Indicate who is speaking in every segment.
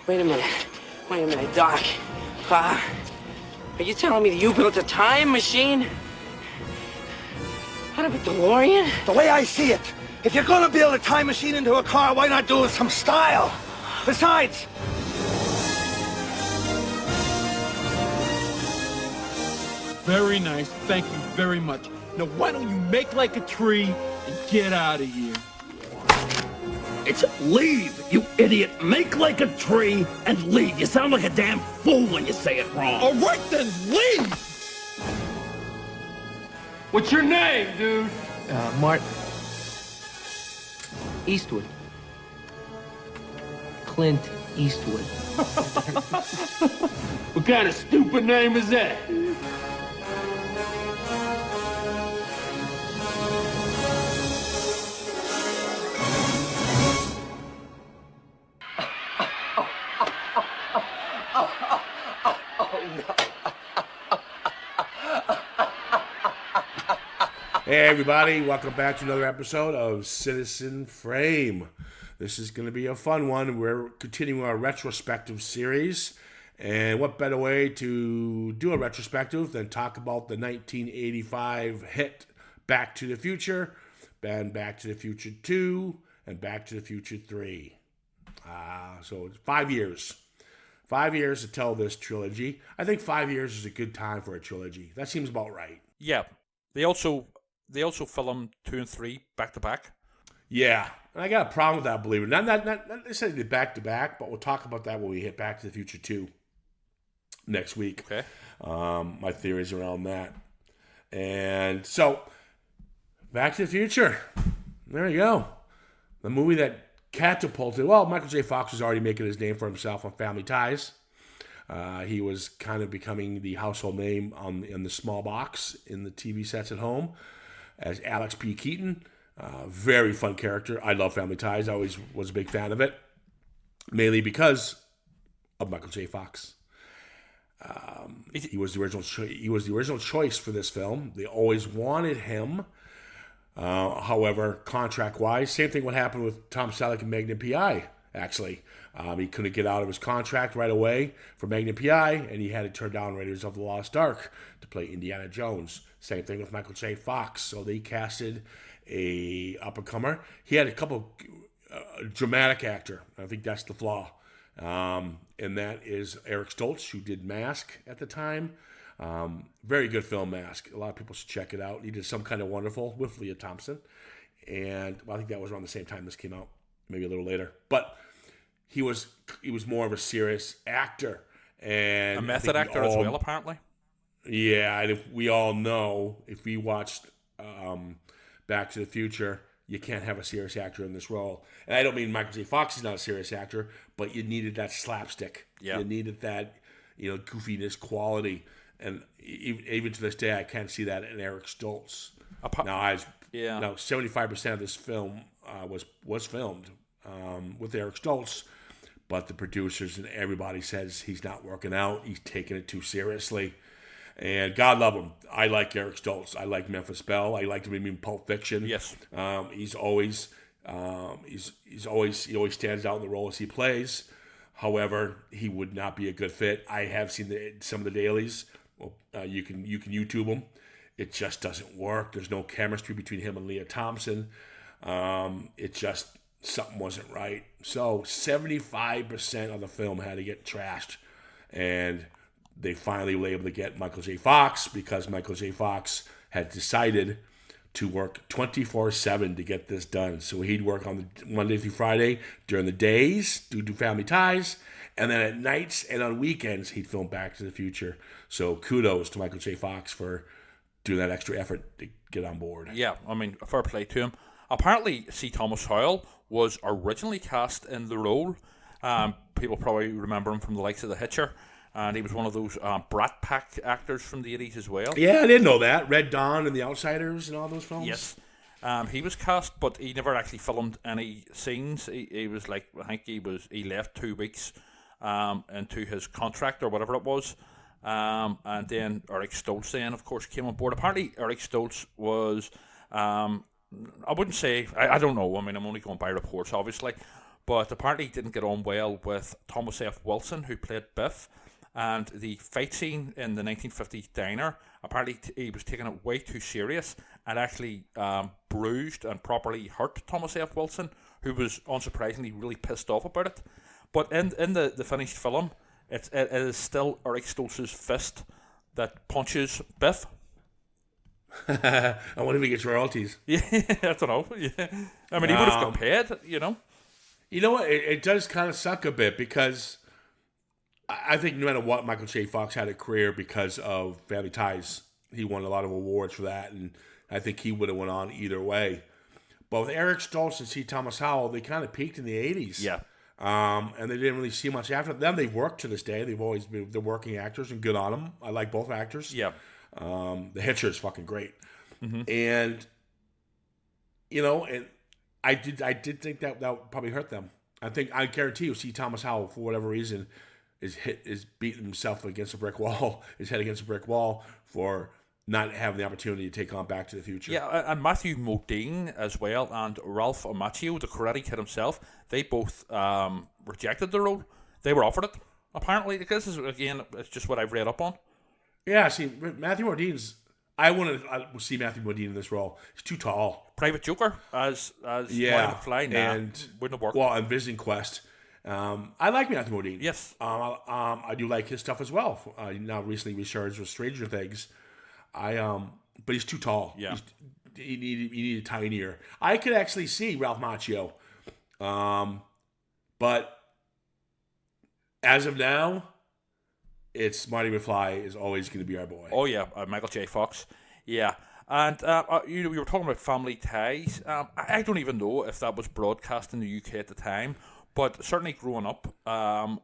Speaker 1: Wait a minute, Doc. Are you telling me that you built a time machine? Out of a DeLorean?
Speaker 2: The way I see it, if you're gonna build a time machine into a car, why not do it with some style? Besides...
Speaker 3: Very nice. Thank you very much. Now, why don't you make like a tree and get out of here?
Speaker 4: It's leave, you idiot. Make like a tree and leave. You sound like a damn fool when you say it wrong.
Speaker 3: All right, then, leave! What's your name, dude?
Speaker 1: Martin. Eastwood. Clint Eastwood.
Speaker 3: What kind of stupid name is that?
Speaker 5: Hey everybody, welcome back to another episode of Citizen Frame. This is going to be a fun one. We're continuing our retrospective series. And what better way to do a retrospective than talk about the 1985 hit Back to the Future, and Back to the Future 2, and Back to the Future 3. So it's 5 years. 5 years to tell this trilogy. I think 5 years is a good time for a trilogy. That seems about right.
Speaker 6: Yeah. They also filmed 2 and 3 back to back.
Speaker 5: Yeah, and I got a problem with that, believe it. Not necessarily back to back, but we'll talk about that when we hit Back to the Future 2 next week.
Speaker 6: Okay.
Speaker 5: My theories around that. And so, Back to the Future. There you go. The movie that catapulted. Well, Michael J. Fox was already making his name for himself on Family Ties. He was kind of becoming the household name in the small box in the TV sets at home as Alex P. Keaton. Very fun character. I love Family Ties. I always was a big fan of it, mainly because of Michael J. Fox. He was the original choice for this film. They always wanted him. However, contract-wise, same thing would happen with Tom Selleck and Magnum P.I., actually. He couldn't get out of his contract right away for Magnum P.I., and he had to turn down Raiders of the Lost Ark to play Indiana Jones. Same thing with Michael J. Fox. So they casted a up-and-comer. He had a couple dramatic actor. I think that's the flaw. And that is Eric Stoltz, who did Mask at the time. Very good film, Mask. A lot of people should check it out. He did Some Kind of Wonderful with Leah Thompson. And I think that was around the same time this came out, maybe a little later. But he was more of a serious actor. And
Speaker 6: a method actor as well, apparently.
Speaker 5: Yeah, and we all know, if we watched Back to the Future, you can't have a serious actor in this role. And I don't mean Michael J. Fox is not a serious actor, but you needed that slapstick. Yeah. You needed that, goofiness quality. And even to this day, I can't see that in Eric Stoltz. Now, 75% of this film was filmed with Eric Stoltz, but the producers and everybody says he's not working out. He's taking it too seriously. And God love him. I like Eric Stoltz. I like Memphis Belle. I liked him in Pulp Fiction.
Speaker 6: Yes.
Speaker 5: He always stands out in the roles he plays. However, he would not be a good fit. I have seen some of the dailies. Well, you can YouTube them. It just doesn't work. There's no chemistry between him and Leah Thompson. It just, something wasn't right. So 75% of the film had to get trashed. And they finally were able to get Michael J. Fox because Michael J. Fox had decided to work 24/7 to get this done. So he'd work on the Monday through Friday during the days, do Family Ties, and then at nights and on weekends he'd film Back to the Future. So kudos to Michael J. Fox for doing that extra effort to get on board.
Speaker 6: Yeah, I mean, fair play to him. Apparently, C. Thomas Howell was originally cast in the role. People probably remember him from the likes of The Hitcher. And he was one of those Brat Pack actors from the 80s as well.
Speaker 5: Yeah, I didn't know that. Red Dawn and The Outsiders and all those films.
Speaker 6: Yes. He was cast, but he never actually filmed any scenes. He was like, I think he left 2 weeks into his contract or whatever it was. And then Eric Stoltz then, of course, came on board. Apparently, Eric Stoltz was, I wouldn't say, I don't know. I mean, I'm only going by reports, obviously. but apparently he didn't get on well with Thomas F. Wilson, who played Biff. And the fight scene in the 1950s diner, apparently he was taking it way too serious and actually bruised and properly hurt Thomas F. Wilson, who was unsurprisingly really pissed off about it. But in the finished film, it is still Eric Stoltz's fist that punches Biff.
Speaker 5: I wonder if he gets royalties.
Speaker 6: Yeah, I don't know. Yeah. I mean, he would have got paid, you know.
Speaker 5: You know what? It does kind of suck a bit because I think no matter what, Michael J. Fox had a career because of Family Ties. He won a lot of awards for that, and I think he would have went on either way. But with Eric Stoltz and C. Thomas Howell, they kind of peaked in the 80s.
Speaker 6: Yeah.
Speaker 5: And they didn't really see much after them. They've worked to this day. They've always been the working actors, and good on them. I like both actors.
Speaker 6: Yeah.
Speaker 5: The Hitcher is fucking great.
Speaker 6: Mm-hmm.
Speaker 5: And, you know, and I did think that would probably hurt them. I guarantee you, C. Thomas Howell, for whatever reason, is beating himself against a brick wall, his head against a brick wall for not having the opportunity to take on Back to the Future.
Speaker 6: Yeah, and Matthew Modine as well, and Ralph Macchio, the Karate Kid himself, they both rejected the role. They were offered it, apparently. This is, again, it's just what I've read up on.
Speaker 5: Yeah, see, Matthew Modine's... I want to see Matthew Modine in this role. He's too tall.
Speaker 6: Private Joker as Marty McFly, and wouldn't have worked.
Speaker 5: Well, and Visiting Quest. I like Matthew Modine.
Speaker 6: Yes.
Speaker 5: I do like his stuff as well. Now recently resurged with Stranger Things. But he's too tall.
Speaker 6: Yeah.
Speaker 5: He needed tinier. I could actually see Ralph Macchio. But as of now, it's Marty McFly is always going to be our boy.
Speaker 6: Oh yeah, Michael J. Fox. Yeah. And you know, we were talking about Family Ties. I don't even know if that was broadcast in the UK at the time, but certainly growing up,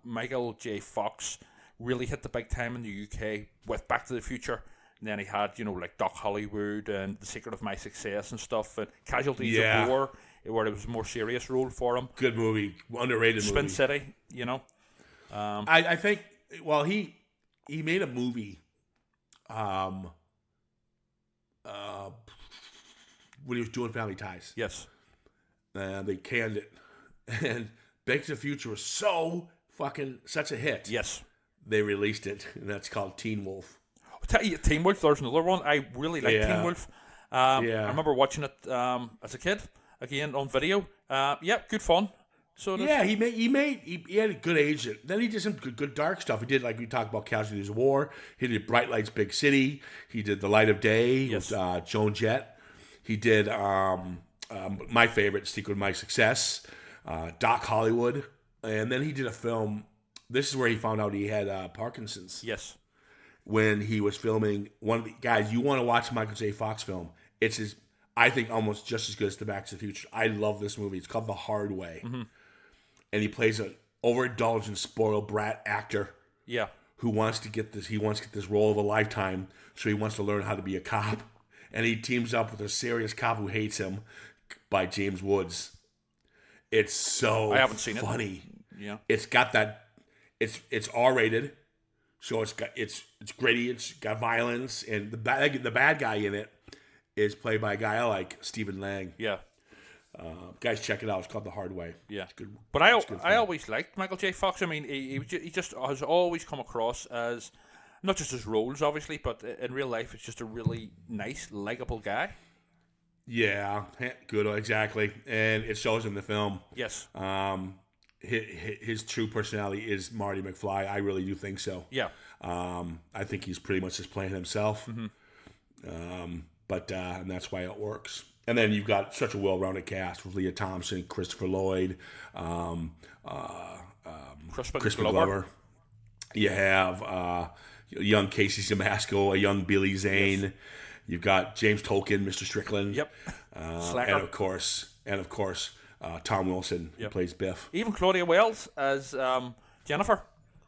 Speaker 6: Michael J. Fox really hit the big time in the UK with Back to the Future. And then he had, you know, like Doc Hollywood and The Secret of My Success and stuff, and Casualties of War, where it was a more serious role for him.
Speaker 5: Good movie, underrated movie.
Speaker 6: Spin City, you know.
Speaker 5: I think, well, he made a movie when he was doing Family Ties.
Speaker 6: Yes.
Speaker 5: And they canned it. And Back to the Future was such a hit.
Speaker 6: Yes.
Speaker 5: They released it, and that's called Teen Wolf.
Speaker 6: Teen Wolf, there's another one. I really like Teen Wolf. I remember watching it as a kid, again on video. Good fun. So
Speaker 5: yeah, he had a good age. Then he did some good dark stuff. He did, like we talked about, Casualties of War. He did Bright Lights, Big City. He did The Light of Day with Joan Jett. He did my favorite, Secret of My Success, Doc Hollywood, and then he did a film. This is where he found out he had Parkinson's.
Speaker 6: Yes.
Speaker 5: When he was filming one of the guys, you want to watch a Michael J. Fox film? It's I think almost just as good as The Back to the Future. I love this movie. It's called The Hard Way. Mm-hmm. And he plays an overindulgent, spoiled brat actor.
Speaker 6: Yeah.
Speaker 5: Who wants to get this? He wants to get this role of a lifetime. So he wants to learn how to be a cop. And he teams up with a serious cop who hates him, by James Woods. It's so
Speaker 6: I haven't seen
Speaker 5: funny.
Speaker 6: It. Yeah.
Speaker 5: It's got that. It's R-rated, so it's gritty. It's got violence, and the bad guy in it is played by a guy I like, Stephen Lang.
Speaker 6: Yeah.
Speaker 5: Guys, check it out. It's called The Hard Way.
Speaker 6: Yeah,
Speaker 5: it's good.
Speaker 6: But I always liked Michael J. Fox. I mean, he just has always come across as not just his roles, obviously, but in real life, it's just a really nice, likable guy.
Speaker 5: Yeah, good, exactly, and it shows in the film.
Speaker 6: Yes.
Speaker 5: His true personality is Marty McFly. I really do think so.
Speaker 6: Yeah.
Speaker 5: I think he's pretty much just playing himself. Mm-hmm. But and that's why it works. And then you've got such a well-rounded cast with Leah Thompson, Christopher Lloyd, Crispin Glover. You have young Casey Siemaszko, a young Billy Zane. Yes. You've got James Tolkien, Mr. Strickland.
Speaker 6: Yep.
Speaker 5: And of course, Tom Wilson, who plays Biff.
Speaker 6: Even Claudia Wells as Jennifer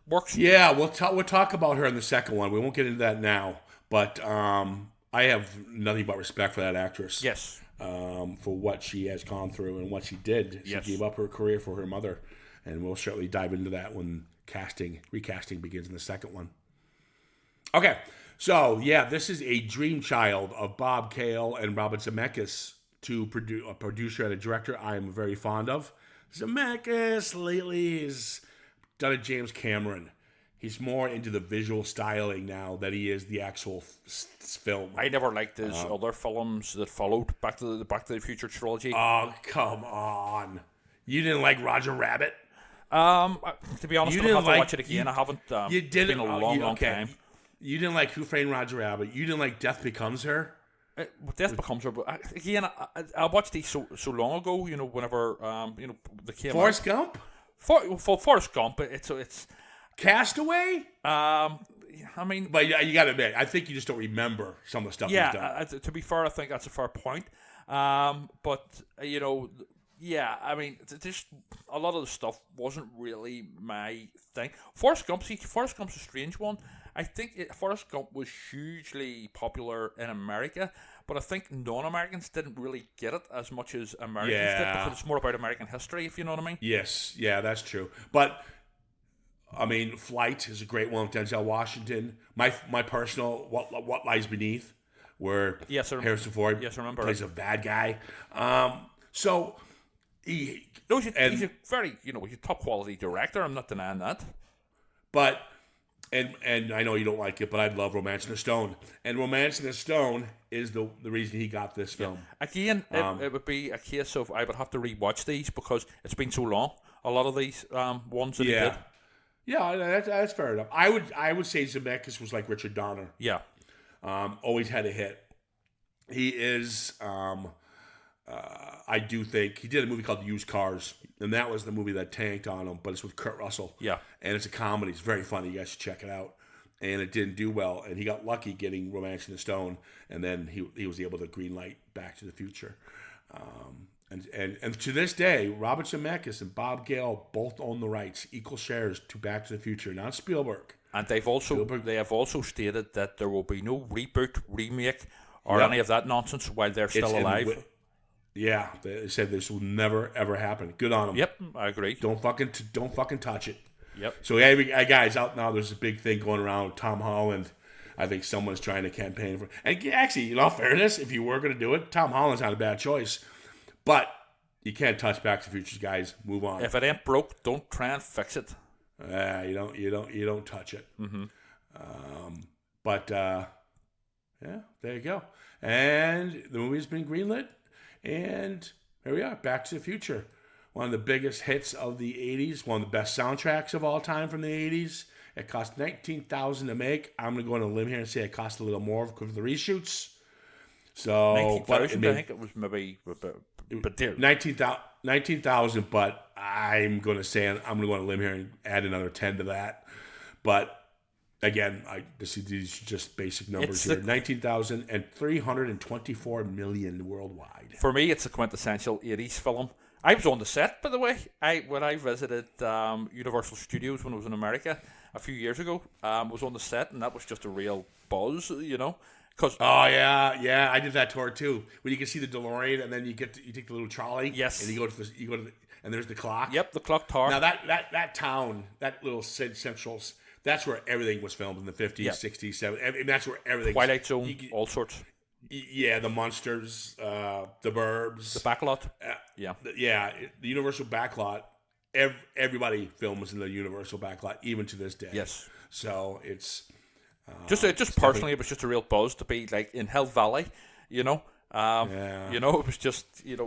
Speaker 6: works.
Speaker 5: Yeah, we'll talk about her in the second one. We won't get into that now, but I have nothing but respect for that actress.
Speaker 6: Yes.
Speaker 5: For what she has gone through and what she did. She gave up her career for her mother, and we'll certainly dive into that when recasting begins in the second one. Okay, so this is a dream child of Bob Cale and Robert Zemeckis, a producer and a director I am very fond of. Zemeckis lately has done a James Cameron. He's more into the visual styling now than he is the actual film.
Speaker 6: I never liked his other films that followed Back to the Future trilogy.
Speaker 5: Oh, come on. You didn't like Roger Rabbit?
Speaker 6: To be honest, I'll have to watch it again. I haven't.
Speaker 5: You didn't.
Speaker 6: It's been a long time.
Speaker 5: You didn't like Who Framed Roger Rabbit. You didn't like Death Becomes Her.
Speaker 6: Death Becomes Her, but again, I watched these so long ago. Whenever they came
Speaker 5: Forrest
Speaker 6: out.
Speaker 5: Gump.
Speaker 6: For Forrest Gump, it's
Speaker 5: Castaway.
Speaker 6: I mean,
Speaker 5: but you got to admit, I think you just don't remember some of the stuff he's done.
Speaker 6: To be fair, I think that's a fair point. But yeah, I mean, just a lot of the stuff wasn't really my thing. Forrest Gump's a strange one. I think Forrest Gump was hugely popular in America, but I think non-Americans didn't really get it as much as Americans did, because it's more about American history, if you know what I mean.
Speaker 5: Yes, yeah, that's true. But I mean, Flight is a great one with Denzel Washington. My personal What Lies Beneath, where Harrison Ford plays a bad guy. So he's
Speaker 6: a very he's a top quality director. I'm not denying that.
Speaker 5: But and I know you don't like it, but I love Romancing the Stone. And Romancing the Stone is the reason he got this film.
Speaker 6: Again, it would be a case of I would have to rewatch these because it's been so long. A lot of these ones that he did.
Speaker 5: Yeah, that's fair enough. I would say Zemeckis was like Richard Donner.
Speaker 6: Yeah.
Speaker 5: Always had a hit. He is, I do think, he did a movie called Used Cars, and that was the movie that tanked on him, but it's with Kurt Russell.
Speaker 6: Yeah. And
Speaker 5: it's a comedy. It's very funny. You guys should check it out. And it didn't do well, and he got lucky getting Romancing the Stone, and then he was able to greenlight Back to the Future. And to this day, Robert Zemeckis and Bob Gale both own the rights, equal shares to Back to the Future, not Spielberg.
Speaker 6: And they have also stated that there will be no reboot, remake, or any of that nonsense while they're still alive.
Speaker 5: Yeah, they said this will never ever happen. Good on them.
Speaker 6: Yep, I agree.
Speaker 5: Don't fucking touch it.
Speaker 6: Yep.
Speaker 5: So guys, out now, there's a big thing going around with Tom Holland. I think someone's trying to campaign for. And actually, in all fairness, if you were going to do it, Tom Holland's not a bad choice. But you can't touch Back to the Future, guys. Move on.
Speaker 6: If it ain't broke, don't try and fix it.
Speaker 5: You don't touch it.
Speaker 6: Mm-hmm.
Speaker 5: Yeah, there you go. And the movie's been greenlit, and here we are, Back to the Future. One of the biggest hits of the 80s, one of the best soundtracks of all time from the 80s. It cost $19,000 to make. I'm going to go on a limb here and say it cost a little more because of the reshoots. So,
Speaker 6: $19,000, I think it was maybe a bit dear.
Speaker 5: $19,000, but I'm going to go on a limb here and add another 10 to that. But again, these are just basic numbers here. 19,000 and 324 million worldwide.
Speaker 6: For me, it's a quintessential 80s film. I was on the set, by the way. When I visited Universal Studios when I was in America a few years ago, was on the set, and that was just a real buzz,
Speaker 5: I did that tour too. When you can see the DeLorean, and then you take the little trolley.
Speaker 6: Yes.
Speaker 5: And you go to and there's the clock.
Speaker 6: Yep, the clock tower.
Speaker 5: Now that town, that little Central's, that's where everything was filmed in the 50s, 60s, 70s. And that's where everything.
Speaker 6: Twilight Zone, all sorts.
Speaker 5: Yeah, the Monsters, the Burbs,
Speaker 6: the backlot.
Speaker 5: The Universal backlot. Everybody films in the Universal backlot, even to this day.
Speaker 6: Yes.
Speaker 5: So it's
Speaker 6: just personally, it was just a real buzz to be like in Hill Valley, it was just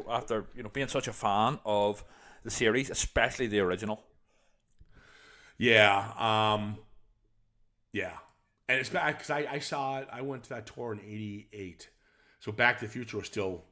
Speaker 6: after being such a fan of the series, especially the original.
Speaker 5: Yeah. And it's bad because I saw it. I went to that tour in '88, so Back to the Future was still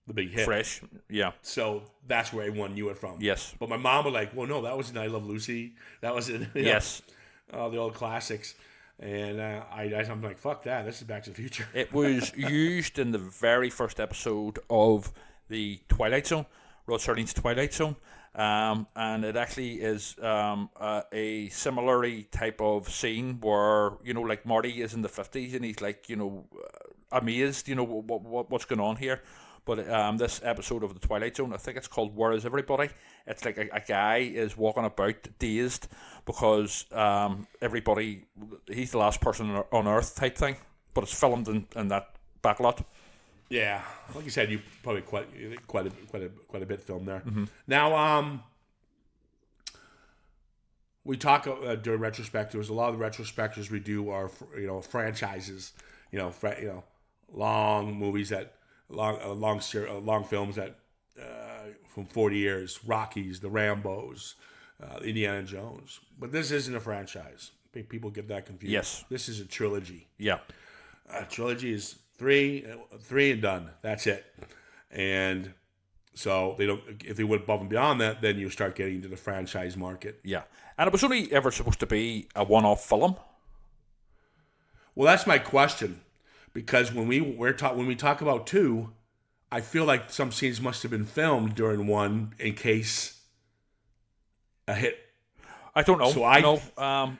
Speaker 5: the big hit,
Speaker 6: fresh. Yeah.
Speaker 5: So that's where everyone knew it from.
Speaker 6: Yes. But
Speaker 5: my mom was like, "Well, no, that was in I Love Lucy. That was in
Speaker 6: yes,
Speaker 5: the old classics." And I'm like, "Fuck that! This is Back to the Future."
Speaker 6: It was used in the very first episode of the Twilight Zone, Rod Serling's Twilight Zone. And it actually is a similarly type of scene where like Marty is in the 50s and he's like amazed what's going on here. But this episode of the Twilight Zone, I think it's called Where Is Everybody? It's like a guy is walking about dazed because he's the last person on Earth type thing. But it's filmed in that backlot.
Speaker 5: Yeah, like you said, you probably quite a bit filmed there. Now, we talk during retrospectives. A lot of the retrospectives we do are franchises. Long movies long films that from 40 years, Rockies, the Rambos, Indiana Jones. But this isn't a franchise. I think people get that confused.
Speaker 6: Yes,
Speaker 5: this is a trilogy.
Speaker 6: Yeah,
Speaker 5: A trilogy is three and done. That's it. And so they don't. If they went above and beyond that, then you start getting into the franchise market.
Speaker 6: yeah. And it was only ever supposed to be a one-off film.
Speaker 5: Well, that's my question, because when we talk about two, I feel like some scenes must have been filmed during one in case a hit.
Speaker 6: I don't know.
Speaker 5: So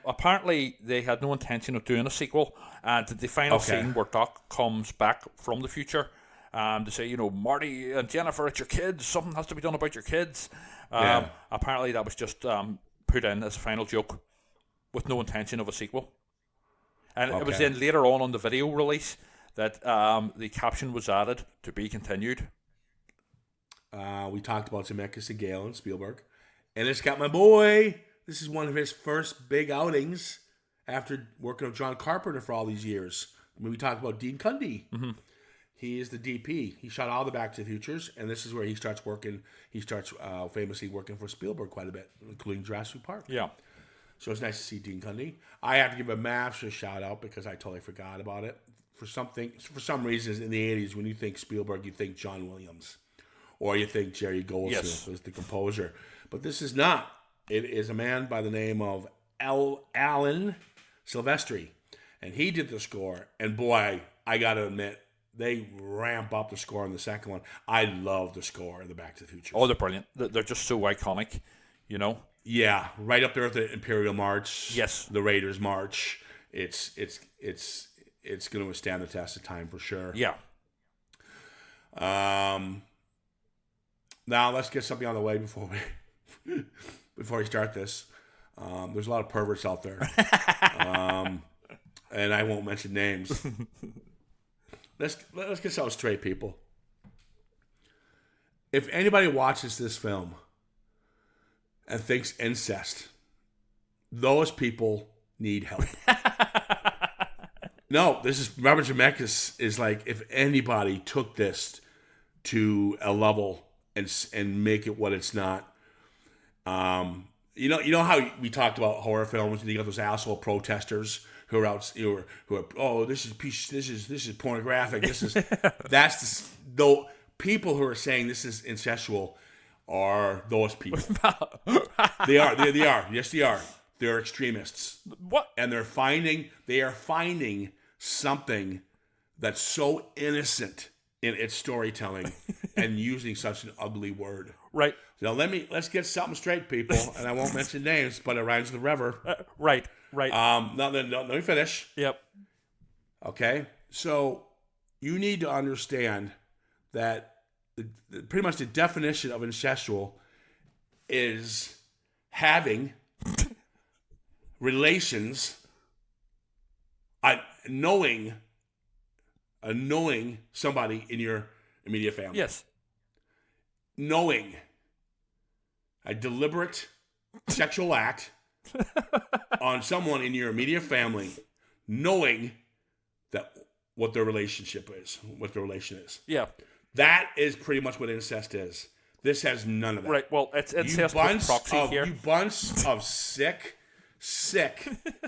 Speaker 6: apparently they had no intention of doing a sequel. And the final scene where Doc comes back from the future, to say, Marty and Jennifer, it's your kids. Something has to be done about your kids. Apparently that was just put in as a final joke, with no intention of a sequel. And it was then later on the video release that the caption was added, to be continued.
Speaker 5: We talked about Zemeckis and Gale and Spielberg, and it's got my boy. This is one of his first big outings after working with John Carpenter for all these years. I mean, we talked about Dean Cundey. Mm-hmm. He is the DP. He shot all the Back to the Futures, and this is where he starts working. He starts famously working for Spielberg quite a bit, including Jurassic Park.
Speaker 6: Yeah.
Speaker 5: So it's nice to see Dean Cundey. I have to give a massive shout out because I totally forgot about it. For some reasons in the 80s, when you think Spielberg, you think John Williams, or you think Jerry Goldsmith was the composer. But this is not. It is a man by the name of Alan Silvestri, and he did the score. And boy, I gotta admit, they ramp up the score in the second one. I love the score of the Back to the Future.
Speaker 6: Oh, they're brilliant. They're just so iconic,
Speaker 5: Yeah, right up there with the Imperial March.
Speaker 6: Yes,
Speaker 5: the Raiders March. It's going to withstand the test of time for sure.
Speaker 6: Yeah.
Speaker 5: Now let's get something on the way before we start this. There's a lot of perverts out there, and I won't mention names. Let's get something straight, people. If anybody watches this film and thinks incest, those people need help. No, this is Robert Zemeckis is like, if anybody took this to a level and make it what it's not. You know how we talked about horror films and you got those asshole protesters who are out who are this is pornographic. Though people who are saying this is incestual are those people. They are. Yes, they are. They're extremists.
Speaker 6: What?
Speaker 5: And they are finding something that's so innocent in its storytelling and using such an ugly word.
Speaker 6: Right.
Speaker 5: So let's get something straight, people, and I won't mention names, but it rhymes with Rever.
Speaker 6: Right.
Speaker 5: Let me finish.
Speaker 6: Yep.
Speaker 5: Okay. So you need to understand that pretty much the definition of incestual is having relations, knowing somebody in your immediate family.
Speaker 6: Yes.
Speaker 5: Knowing a deliberate sexual act on someone in your immediate family, knowing that what their relationship is, what their relation is.
Speaker 6: Yeah.
Speaker 5: That is pretty much what incest is. This has none of that.
Speaker 6: Right. Well, it's incest with proxy here.
Speaker 5: You bunch of sick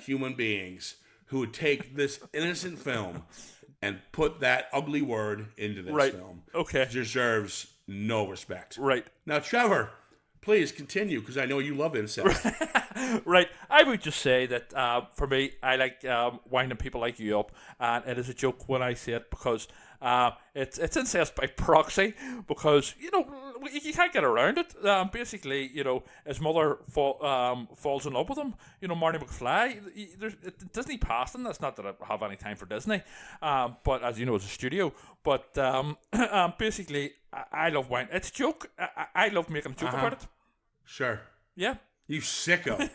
Speaker 5: human beings who would take this innocent film and put that ugly word into this film.
Speaker 6: Okay.
Speaker 5: Deserves no respect.
Speaker 6: Right.
Speaker 5: Now, Trevor, please continue, because I know you love incest.
Speaker 6: Right. I would just say that for me, I like winding people like you up, and it is a joke when I say it because it's incest by proxy, because you can't get around it. Basically, his mother falls in love with him. Marty McFly. Disney passed him. That's not that I have any time for Disney, but as you know, it's a studio. But basically, I love wine. It's a joke. I love making a joke about it.
Speaker 5: Sure.
Speaker 6: Yeah.
Speaker 5: You sicko.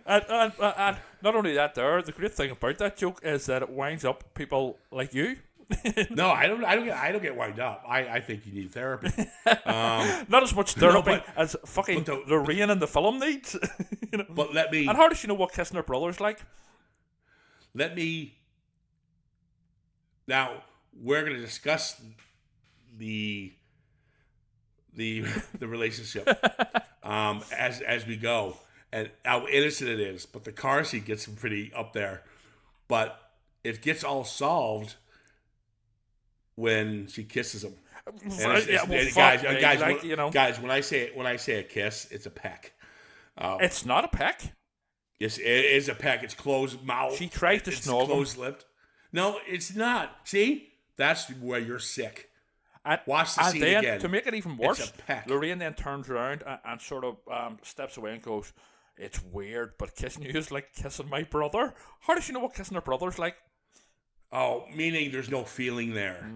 Speaker 6: and not only that, the great thing about that joke is that it winds up people like you
Speaker 5: No, I don't get wind up. I think you need therapy.
Speaker 6: Not as much therapy as fucking Lorraine in the film needs. You know?
Speaker 5: But let me.
Speaker 6: And how does she know what kissing her brother's like?
Speaker 5: Let me. Now we're going to discuss the relationship as we go, and how innocent it is. But the car seat gets pretty up there. But it gets all solved when she kisses him. Guys, when I say a kiss, it's a peck.
Speaker 6: It's not a peck.
Speaker 5: Yes, it is a peck. It's closed mouth.
Speaker 6: She tried to snuggle.
Speaker 5: Closed lipped. No, it's not. See, that's where you're sick. Watch the scene
Speaker 6: then,
Speaker 5: again.
Speaker 6: To make it even worse,
Speaker 5: it's a peck.
Speaker 6: Lorraine then turns around and sort of steps away and goes, "It's weird, but kissing you is like kissing my brother." How does she know what kissing her brother's like?
Speaker 5: Oh, meaning there's no feeling there.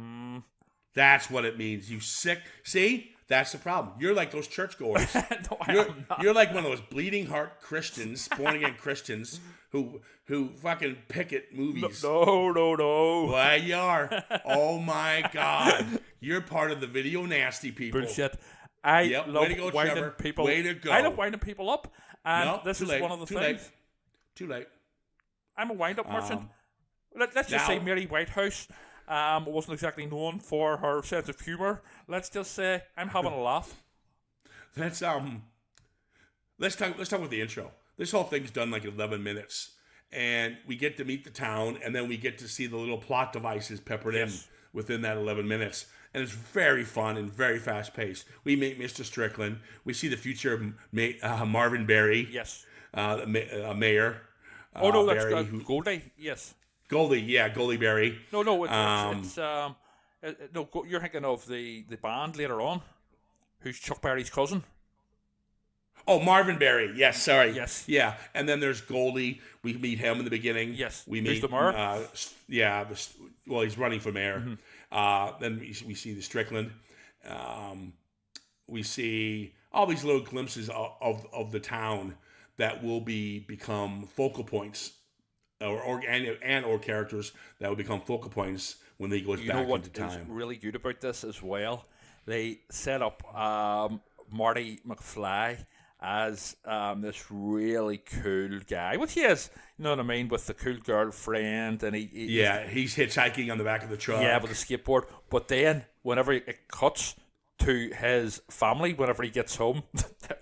Speaker 5: That's what it means. You sick. See? That's the problem. You're like those churchgoers.
Speaker 6: No, I'm not.
Speaker 5: You're like one of those bleeding heart Christians, born again Christians, who fucking picket movies.
Speaker 6: No.
Speaker 5: Well, you are. Oh my God. You're part of the video nasty people.
Speaker 6: Bullshit. I love
Speaker 5: way to go,
Speaker 6: winding
Speaker 5: Trevor.
Speaker 6: people.
Speaker 5: Way to go.
Speaker 6: I love winding people up, and
Speaker 5: No,
Speaker 6: this
Speaker 5: too
Speaker 6: is
Speaker 5: late.
Speaker 6: one of the
Speaker 5: Too
Speaker 6: things.
Speaker 5: late. Too late.
Speaker 6: I'm a wind-up merchant. Let's just say Mary Whitehouse wasn't exactly known for her sense of humour. Let's just say I'm having a laugh.
Speaker 5: Let's talk about the intro. This whole thing's done like 11 minutes, and we get to meet the town, and then we get to see the little plot devices peppered in within that 11 minutes, and it's very fun and very fast paced. We meet Mr. Strickland. We see the future Marvin Berry.
Speaker 6: Yes.
Speaker 5: Mayor.
Speaker 6: That's
Speaker 5: Barry,
Speaker 6: Goldie. Yes.
Speaker 5: Goldie Berry.
Speaker 6: No, you're thinking of the band later on, who's Chuck Berry's cousin.
Speaker 5: Oh, Marvin Berry. Yes, sorry.
Speaker 6: Yes.
Speaker 5: Yeah, and then there's Goldie. We meet him in the beginning.
Speaker 6: Yes.
Speaker 5: We
Speaker 6: Who's
Speaker 5: meet
Speaker 6: the mayor?
Speaker 5: he's running for mayor. Then we see the Strickland. We see all these little glimpses of the town that will become focal points, or characters that will become focal points when they goes back into time.
Speaker 6: You know what is really good about this as well? They set up Marty McFly as this really cool guy, which he is, you know what I mean, with the cool girlfriend, and
Speaker 5: he's hitchhiking on the back of the truck.
Speaker 6: Yeah, with a skateboard. But then, whenever it cuts to his family, whenever he gets home,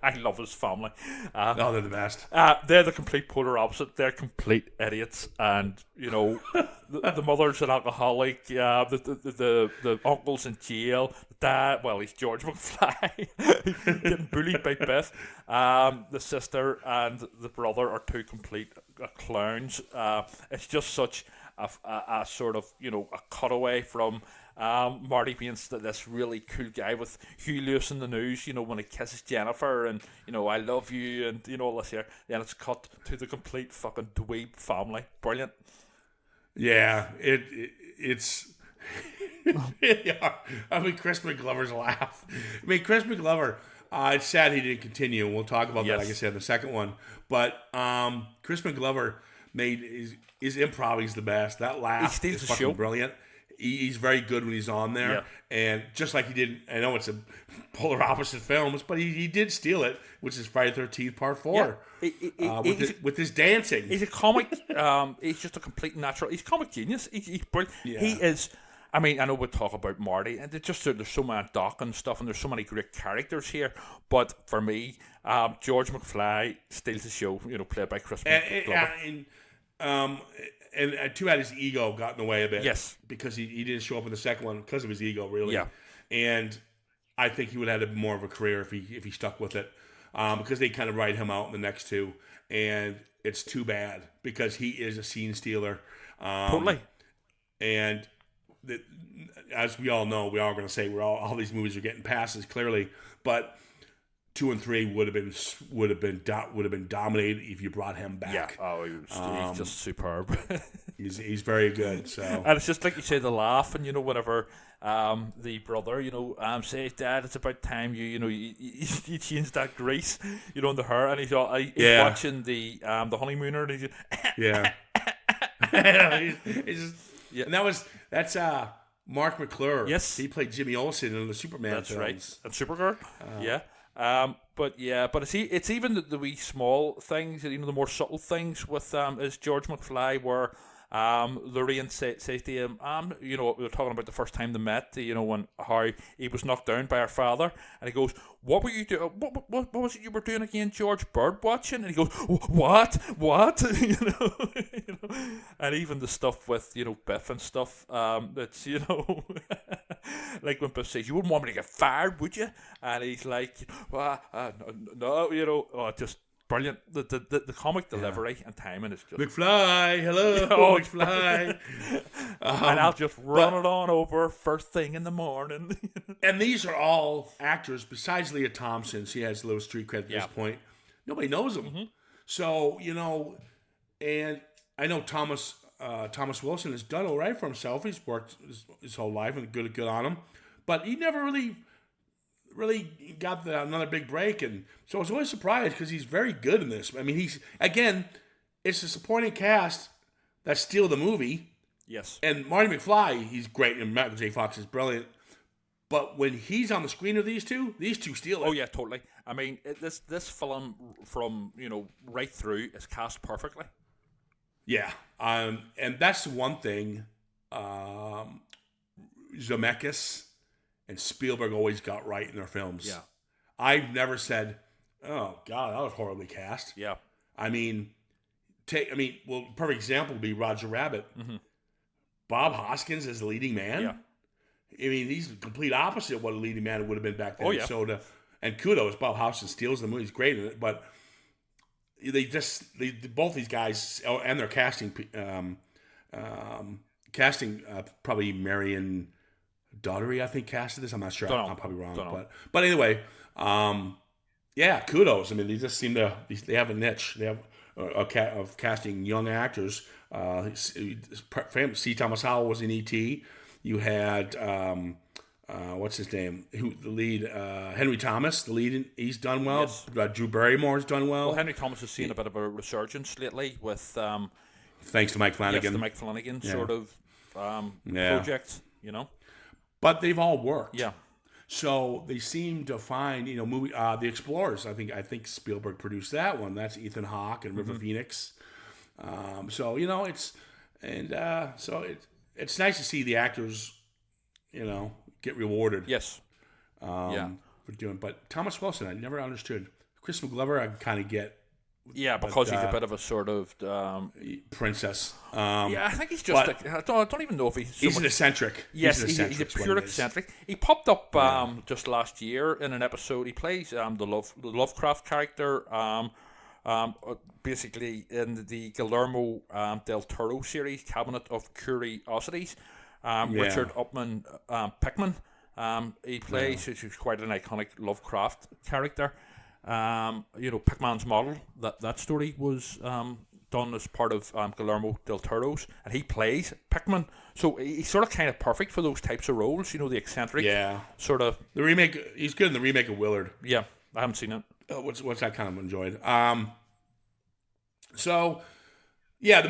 Speaker 6: I love his family.
Speaker 5: They're the best.
Speaker 6: They're the complete polar opposite. They're complete idiots, and you know, the mother's an alcoholic. The uncle's in jail. The dad, well, he's George McFly, getting bullied by Beth. The sister and the brother are two complete clowns. It's just such a sort of, you know, a cutaway from Marty being this really cool guy with Hugh Lewis in the news, you know, when he kisses Jennifer and, you know, I love you and, you know, all this here. Then it's cut to the complete fucking dweeb family. Brilliant.
Speaker 5: Yeah, it's yeah. I mean, Chris McGlover's laugh. I mean, Chris McGlover, it's sad he didn't continue. We'll talk about that, like I said, in the second one. But Chris McGlover made his improv. He's the best. That laugh is fucking brilliant. He's very good when he's on there. Yeah. And just like he did, I know it's a polar opposite films, but he did steal it, which is Friday the 13th Part 4. Yeah. With his dancing.
Speaker 6: He's a comic, he's just a complete natural. He's a comic genius. He's brilliant. Yeah. He is, I mean, I know we'll talk about Marty, and there's so many Doc and stuff, and there's so many great characters here, but for me, George McFly steals the show, you know, played by Chris McGlover.
Speaker 5: And too bad his ego got in the way a bit.
Speaker 6: Yes. Because
Speaker 5: he didn't show up in the second one because of his ego, really.
Speaker 6: Yeah.
Speaker 5: And I think he would have had more of a career if he stuck with it. Because they kind of write him out in the next two. And it's too bad because he is a scene stealer.
Speaker 6: Totally.
Speaker 5: And as we all know, we are going to say all these movies are getting passes, clearly. But 2 and 3 would have been dominated if you brought him back.
Speaker 6: Yeah, he's just superb.
Speaker 5: he's very good. So,
Speaker 6: and it's just like you say, the laugh, and you know, whenever the brother, you know, says, "Dad, it's about time you change that grease, you know, in the hair," and he's watching the Honeymooner, and he's just,
Speaker 5: yeah, he's just, and Mark McClure.
Speaker 6: Yes.
Speaker 5: He played Jimmy Olsen in the Superman
Speaker 6: That's
Speaker 5: films.
Speaker 6: right. And Supergirl. Yeah. But it's even the wee small things, the more subtle things with is George McFly, where Lorraine says to him, we were talking about the first time they met, when how he was knocked down by her father, and he goes, "What were you doing? What was it you were doing again, George? Bird watching?" And he goes, "What? And even the stuff with Biff and stuff, that's like when Biff says, "You wouldn't want me to get fired, would you?" And he's like, no, just brilliant. The comic delivery and timing is just
Speaker 5: McFly, hello, McFly.
Speaker 6: and I'll just run it on over first thing in the morning.
Speaker 5: And these are all actors besides Leah Thompson. She has a little street cred at this point. Nobody knows them.
Speaker 6: Mm-hmm.
Speaker 5: So, and I know Thomas Wilson has done all right for himself. He's worked his whole life, and good on him. But he never really got another big break, and so I was always surprised because he's very good in this. I mean, it's a supporting cast that steal the movie.
Speaker 6: Yes.
Speaker 5: And Marty McFly, he's great, and Michael J. Fox is brilliant. But when he's on the screen of these two steal it.
Speaker 6: Oh yeah, totally. I mean, this film from right through is cast perfectly.
Speaker 5: Yeah, and that's the one thing Zemeckis and Spielberg always got right in their films.
Speaker 6: Yeah.
Speaker 5: I've never said, "Oh God, that was horribly cast."
Speaker 6: Yeah.
Speaker 5: Perfect example would be Roger Rabbit.
Speaker 6: Mm-hmm.
Speaker 5: Bob Hoskins is the leading man.
Speaker 6: Yeah.
Speaker 5: I mean, he's the complete opposite of what a leading man would have been back then.
Speaker 6: Oh, yeah.
Speaker 5: And kudos, Bob Hoskins steals the movie. He's great in it, but both these guys and their casting, probably Marion Daughtery, I think, casted this. I'm not sure. I'm probably wrong. But anyway, kudos. I mean, they just seem to, they have a niche. They have of casting young actors. C. Thomas Howell was in E.T. You had, what's his name? The lead, Henry Thomas, the lead, he's done well.
Speaker 6: Yes.
Speaker 5: Drew Barrymore's done well.
Speaker 6: Well, Henry Thomas has seen a bit of a resurgence lately with...
Speaker 5: thanks to Mike Flanagan.
Speaker 6: Yes, the Mike Flanagan sort of project,
Speaker 5: But they've all worked.
Speaker 6: Yeah.
Speaker 5: So they seem to find, movie, The Explorers. I think Spielberg produced that one. That's Ethan Hawke and River Phoenix. It's nice to see the actors, get rewarded.
Speaker 6: Yes.
Speaker 5: For doing. But Thomas Wilson, I never understood. Chris McGlover, I kind of get.
Speaker 6: Yeah, because he's a bit of a sort of
Speaker 5: princess.
Speaker 6: I think he's just. I don't even know if he's
Speaker 5: an eccentric.
Speaker 6: Yes, he's a pure eccentric. He popped up just last year in an episode. He plays the Lovecraft character. Basically in the Guillermo del Toro series, Cabinet of Curiosities. Richard Upman Pickman. He plays, which is quite an iconic Lovecraft character. Pickman's Model, that story was done as part of Guillermo del Toro's, and he plays Pickman. So he's sort of kind of perfect for those types of roles, the eccentric sort of.
Speaker 5: The remake, he's good in the remake of Willard.
Speaker 6: Yeah, I haven't seen it.
Speaker 5: What's I kind of enjoyed. The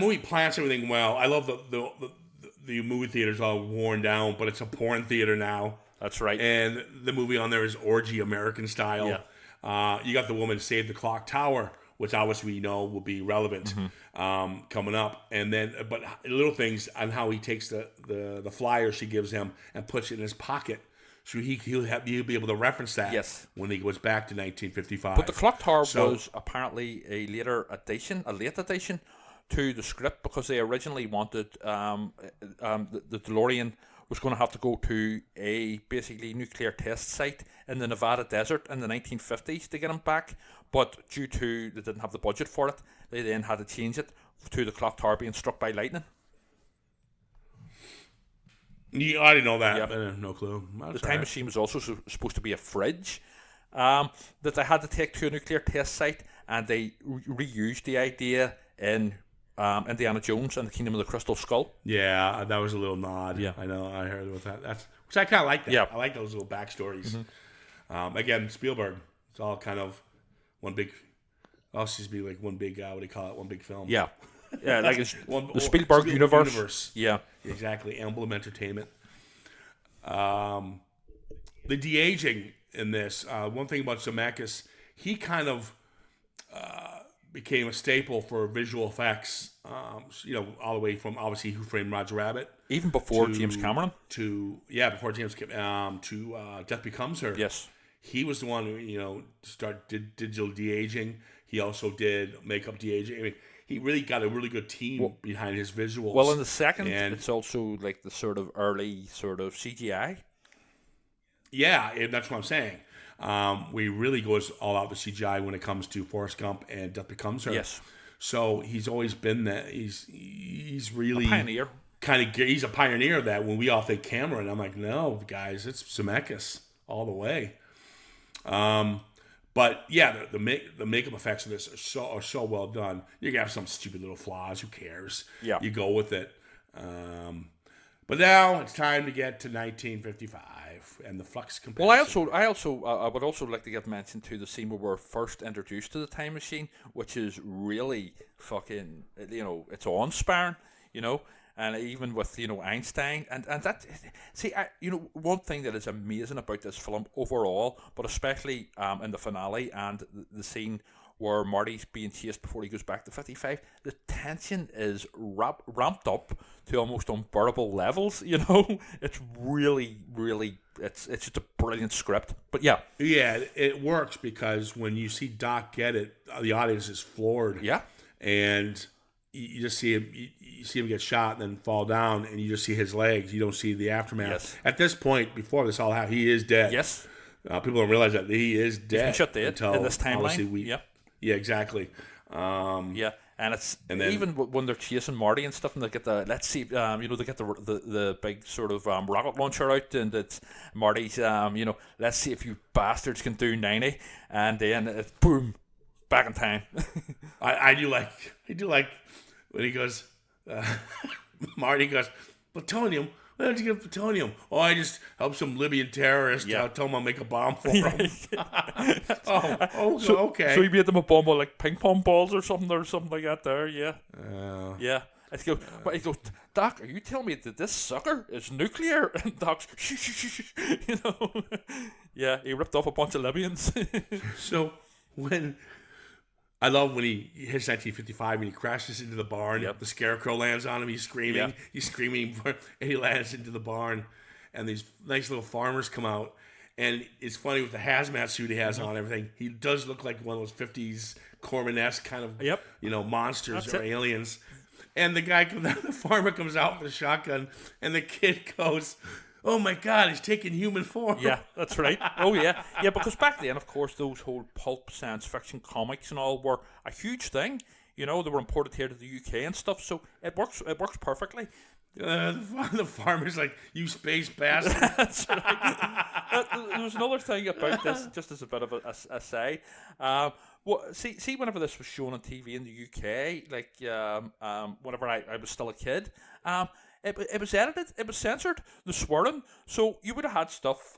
Speaker 5: movie plants everything well. I love the movie theater's all worn down, but it's a porn theater now.
Speaker 6: That's right.
Speaker 5: And the movie on there is orgy American style.
Speaker 6: Yeah.
Speaker 5: You got the woman Save the Clock Tower, which obviously we know will be relevant coming up. And then, but little things on how he takes the flyer she gives him and puts it in his pocket. So he'll be able to reference that when he goes back to 1955.
Speaker 6: But the Clock Tower was apparently a late addition to the script, because they originally wanted the DeLorean was going to have to go to a basically nuclear test site in the Nevada desert in the 1950s to get him back. But due to they didn't have the budget for it, they then had to change it to the Clock Tower being struck by lightning.
Speaker 5: Yeah, I didn't know that. Yep. No clue.
Speaker 6: The time machine was also supposed to be a fridge that they had to take to a nuclear test site, and they reused the idea in Indiana Jones and the Kingdom of the Crystal Skull.
Speaker 5: Yeah, that was a little nod. Yeah, I know. I heard about that. Which I kind of like that. Yeah. I like those little backstories. Again, Spielberg. It's all kind of one big. I'll just be like one big. What do you call it? One big film.
Speaker 6: Yeah. Yeah, like it's the Spielberg universe. Yeah,
Speaker 5: exactly. Emblem Entertainment. The de-aging in this, one thing about Zemeckis, he kind of became a staple for visual effects, all the way from, obviously, Who Framed Roger Rabbit.
Speaker 6: Even before James Cameron?
Speaker 5: Before James Cameron, to Death Becomes Her.
Speaker 6: Yes.
Speaker 5: He was the one who, did digital de-aging. He also did makeup de-aging. I mean, he really got a really good team behind his visuals.
Speaker 6: Well, in the second, it's also like the sort of early sort of CGI.
Speaker 5: Yeah, that's what I'm saying. We really goes all out with CGI when it comes to Forrest Gump and Death Becomes Her.
Speaker 6: Yes.
Speaker 5: So he's always been that. He's really
Speaker 6: a pioneer.
Speaker 5: He's a pioneer of that. When we all think Cameron, I'm like, no, guys, it's Zemeckis all the way. But yeah, the makeup effects of this are so well done. You can have some stupid little flaws. Who cares?
Speaker 6: Yeah.
Speaker 5: You go with it. But now it's time to get to 1955 and the flux capacitor.
Speaker 6: Well, I would also like to get mentioned to the scene where we're first introduced to the time machine, which is really fucking, it's awe-inspiring, and even with, Einstein, and that, see, one thing that is amazing about this film overall, but especially in the finale and the scene where Marty's being chased before he goes back to 55, the tension is ramped up to almost unbearable levels, It's really, really, it's just a brilliant script. But yeah.
Speaker 5: Yeah, it works because when you see Doc get it, the audience is floored.
Speaker 6: Yeah.
Speaker 5: And you just see him, you see him get shot and then fall down, and you just see his legs. You don't see the aftermath.
Speaker 6: Yes.
Speaker 5: At this point, before this all happened, he is dead.
Speaker 6: Yes.
Speaker 5: People don't realize that he is dead.
Speaker 6: He's been shot dead in this timeline.
Speaker 5: Yeah, exactly.
Speaker 6: Yeah, and then, even when they're chasing Marty and stuff, and they get they get the big sort of rocket launcher out, and it's Marty's, let's see if you bastards can do 90, and then it's boom, back in time.
Speaker 5: I do like when he goes, Marty goes, plutonium. Why don't you get plutonium? Oh, I just help some Libyan terrorist.
Speaker 6: Yeah.
Speaker 5: Tell him I'll make a bomb for him. Okay.
Speaker 6: So he made them a bomb with like ping pong balls or something like that there, yeah. Yeah. But he goes, Doc, are you telling me that this sucker is nuclear? And Doc's, shh. Yeah, he ripped off a bunch of Libyans.
Speaker 5: So I love when he hits 1955 and he crashes into the barn.
Speaker 6: Yep.
Speaker 5: The scarecrow lands on him. He's screaming.
Speaker 6: Yep.
Speaker 5: He's screaming, and he lands into the barn. And these nice little farmers come out. And it's funny with the hazmat suit he has on and everything. He does look like one of those 50s Corman-esque kind of monsters or aliens. And the farmer comes out with a shotgun, and the kid goes, oh my God, he's taking human form.
Speaker 6: Yeah, that's right. Oh yeah. Yeah, because back then, of course, those whole pulp science fiction comics and all were a huge thing. They were imported here to the UK and stuff, so it works perfectly.
Speaker 5: The farmer's like, you space bastard.
Speaker 6: That's right. There was another thing about this, just as a bit of a say. See, whenever this was shown on TV in the UK, like whenever I was still a kid, it was edited, it was censored, the swearing. So you would have had stuff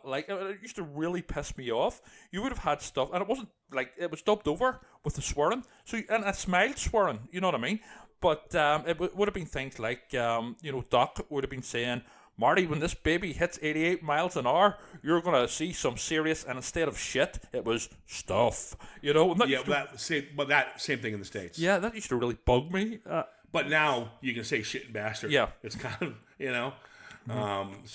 Speaker 6: like, it used to really piss me off. You would have had stuff, and it wasn't like, it was dubbed over with the swearing. So, and it's mild swearing, you know what I mean? But it would have been things like, Doc would have been saying, Marty, when this baby hits 88 miles an hour, you're going to see some serious, and instead of shit, it was stuff.
Speaker 5: That same thing in the States.
Speaker 6: Yeah, that used to really bug me.
Speaker 5: But now you can say shit and bastard.
Speaker 6: Yeah.
Speaker 5: It's kind of,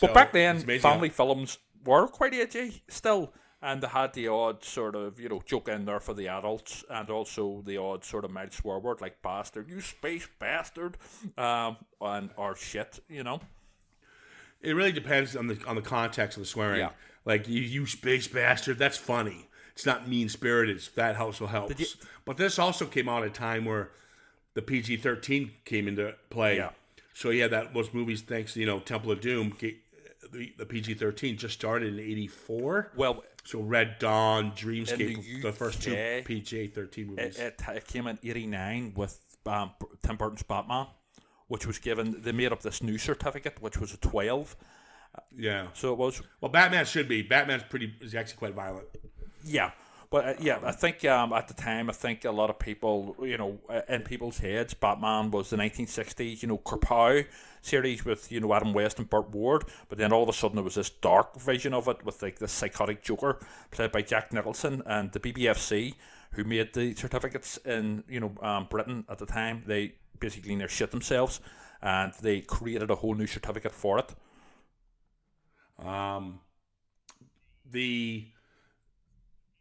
Speaker 6: but back then, family films were quite edgy still. And they had the odd sort of, joke in there for the adults, and also the odd sort of mild swear word like bastard, you space bastard, or shit,
Speaker 5: It really depends on the context of the swearing.
Speaker 6: Yeah.
Speaker 5: Like, you space bastard, that's funny. It's not mean-spirited. That also helps. But this also came out at a time where the PG-13 came into play.
Speaker 6: Yeah.
Speaker 5: So you had those movies, thanks to, Temple of Doom, the PG-13 just started in 84.
Speaker 6: Well...
Speaker 5: So Red Dawn, Dreamscape, the first two PG-13 movies.
Speaker 6: It came in 89 with Tim Burton's Batman, which was given, they made up this new certificate, which was a 12.
Speaker 5: Yeah.
Speaker 6: So it was.
Speaker 5: Well, Batman should be. Batman's is actually quite violent.
Speaker 6: Yeah. But yeah, I think at the time, I think a lot of people, in people's heads, Batman was the 1960s, Kerpow series with, Adam West and Burt Ward. But then all of a sudden there was this dark vision of it with like this psychotic Joker played by Jack Nicholson, and the BBFC, who made the certificates in, Britain at the time, they basically near shit themselves, and they created a whole new certificate for it.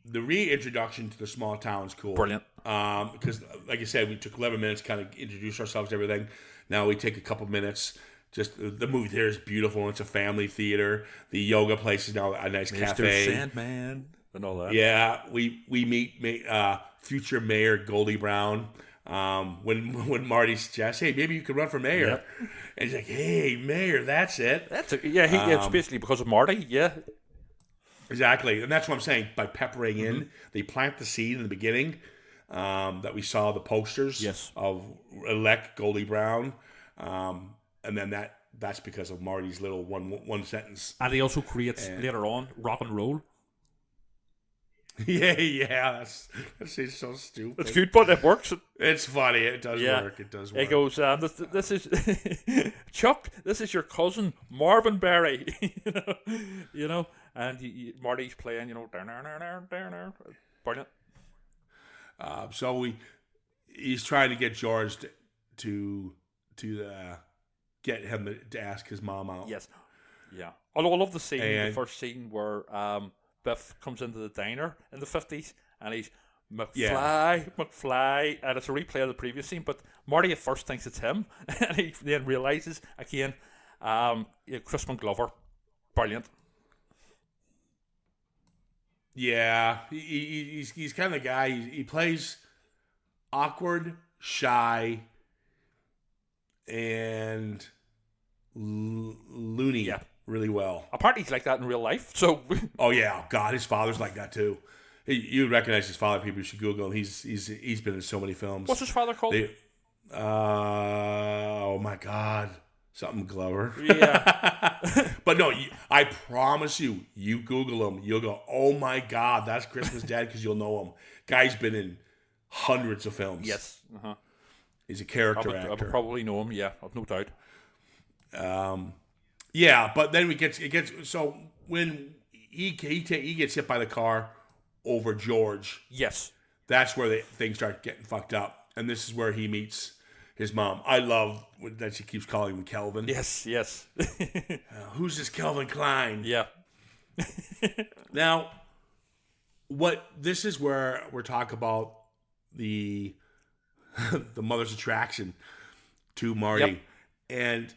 Speaker 5: The reintroduction to the small town is cool.
Speaker 6: Brilliant.
Speaker 5: Because, like I said, we took 11 minutes to kind of introduce ourselves to everything. Now we take a couple minutes. Just the movie theater is beautiful. It's a family theater. The yoga place is now a nice cafe.
Speaker 6: Mr. Sandman and all that.
Speaker 5: Yeah, we meet future Mayor Goldie Brown. When Marty suggests, hey, maybe you could run for mayor.
Speaker 6: Yep.
Speaker 5: And he's like, hey, mayor, that's it.
Speaker 6: It's basically because of Marty, yeah.
Speaker 5: Exactly, and that's what I'm saying. By peppering in, they plant the seed in the beginning that we saw the posters of elect Goldie Brown, and then that's because of Marty's little one sentence.
Speaker 6: And he also creates later on rock and roll.
Speaker 5: Yeah, that's so stupid.
Speaker 6: It's good, but it works.
Speaker 5: It's funny. It does work. It does work.
Speaker 6: It goes, this is Chuck. This is your cousin Marvin Berry. And Marty's playing. Brilliant.
Speaker 5: So he's trying to get George to get him to ask his mom out.
Speaker 6: Yes. Yeah. Although I love the scene, the first scene where Biff comes into the diner in the 50s and he's McFly, and it's a replay of the previous scene, but Marty at first thinks it's him, and he then realizes again, Crispin Glover, brilliant.
Speaker 5: Yeah, he's kind of the guy. He plays awkward, shy, and loony really well.
Speaker 6: Apparently he's like that in real life, so...
Speaker 5: Oh, yeah. God, his father's like that, too. You recognize his father. People should Google him. He's been in so many films.
Speaker 6: What's his father called?
Speaker 5: Oh, my God. Something Glover.
Speaker 6: Yeah.
Speaker 5: But no, I promise you Google him, you'll go, oh, my God, that's Christmas Dad, because you'll know him. Guy's been in hundreds of films.
Speaker 6: Yes. Uh-huh.
Speaker 5: He's a character
Speaker 6: actor. I would
Speaker 5: actor.
Speaker 6: probably know him, yeah. I've no doubt.
Speaker 5: Yeah, but then it gets so when he gets hit by the car over George.
Speaker 6: Yes,
Speaker 5: that's where things start getting fucked up, and this is where he meets his mom. I love that she keeps calling him Kelvin.
Speaker 6: Yes.
Speaker 5: Who's this Kelvin Klein?
Speaker 6: Yeah.
Speaker 5: Now, this is where we're talking about the mother's attraction to Marty, and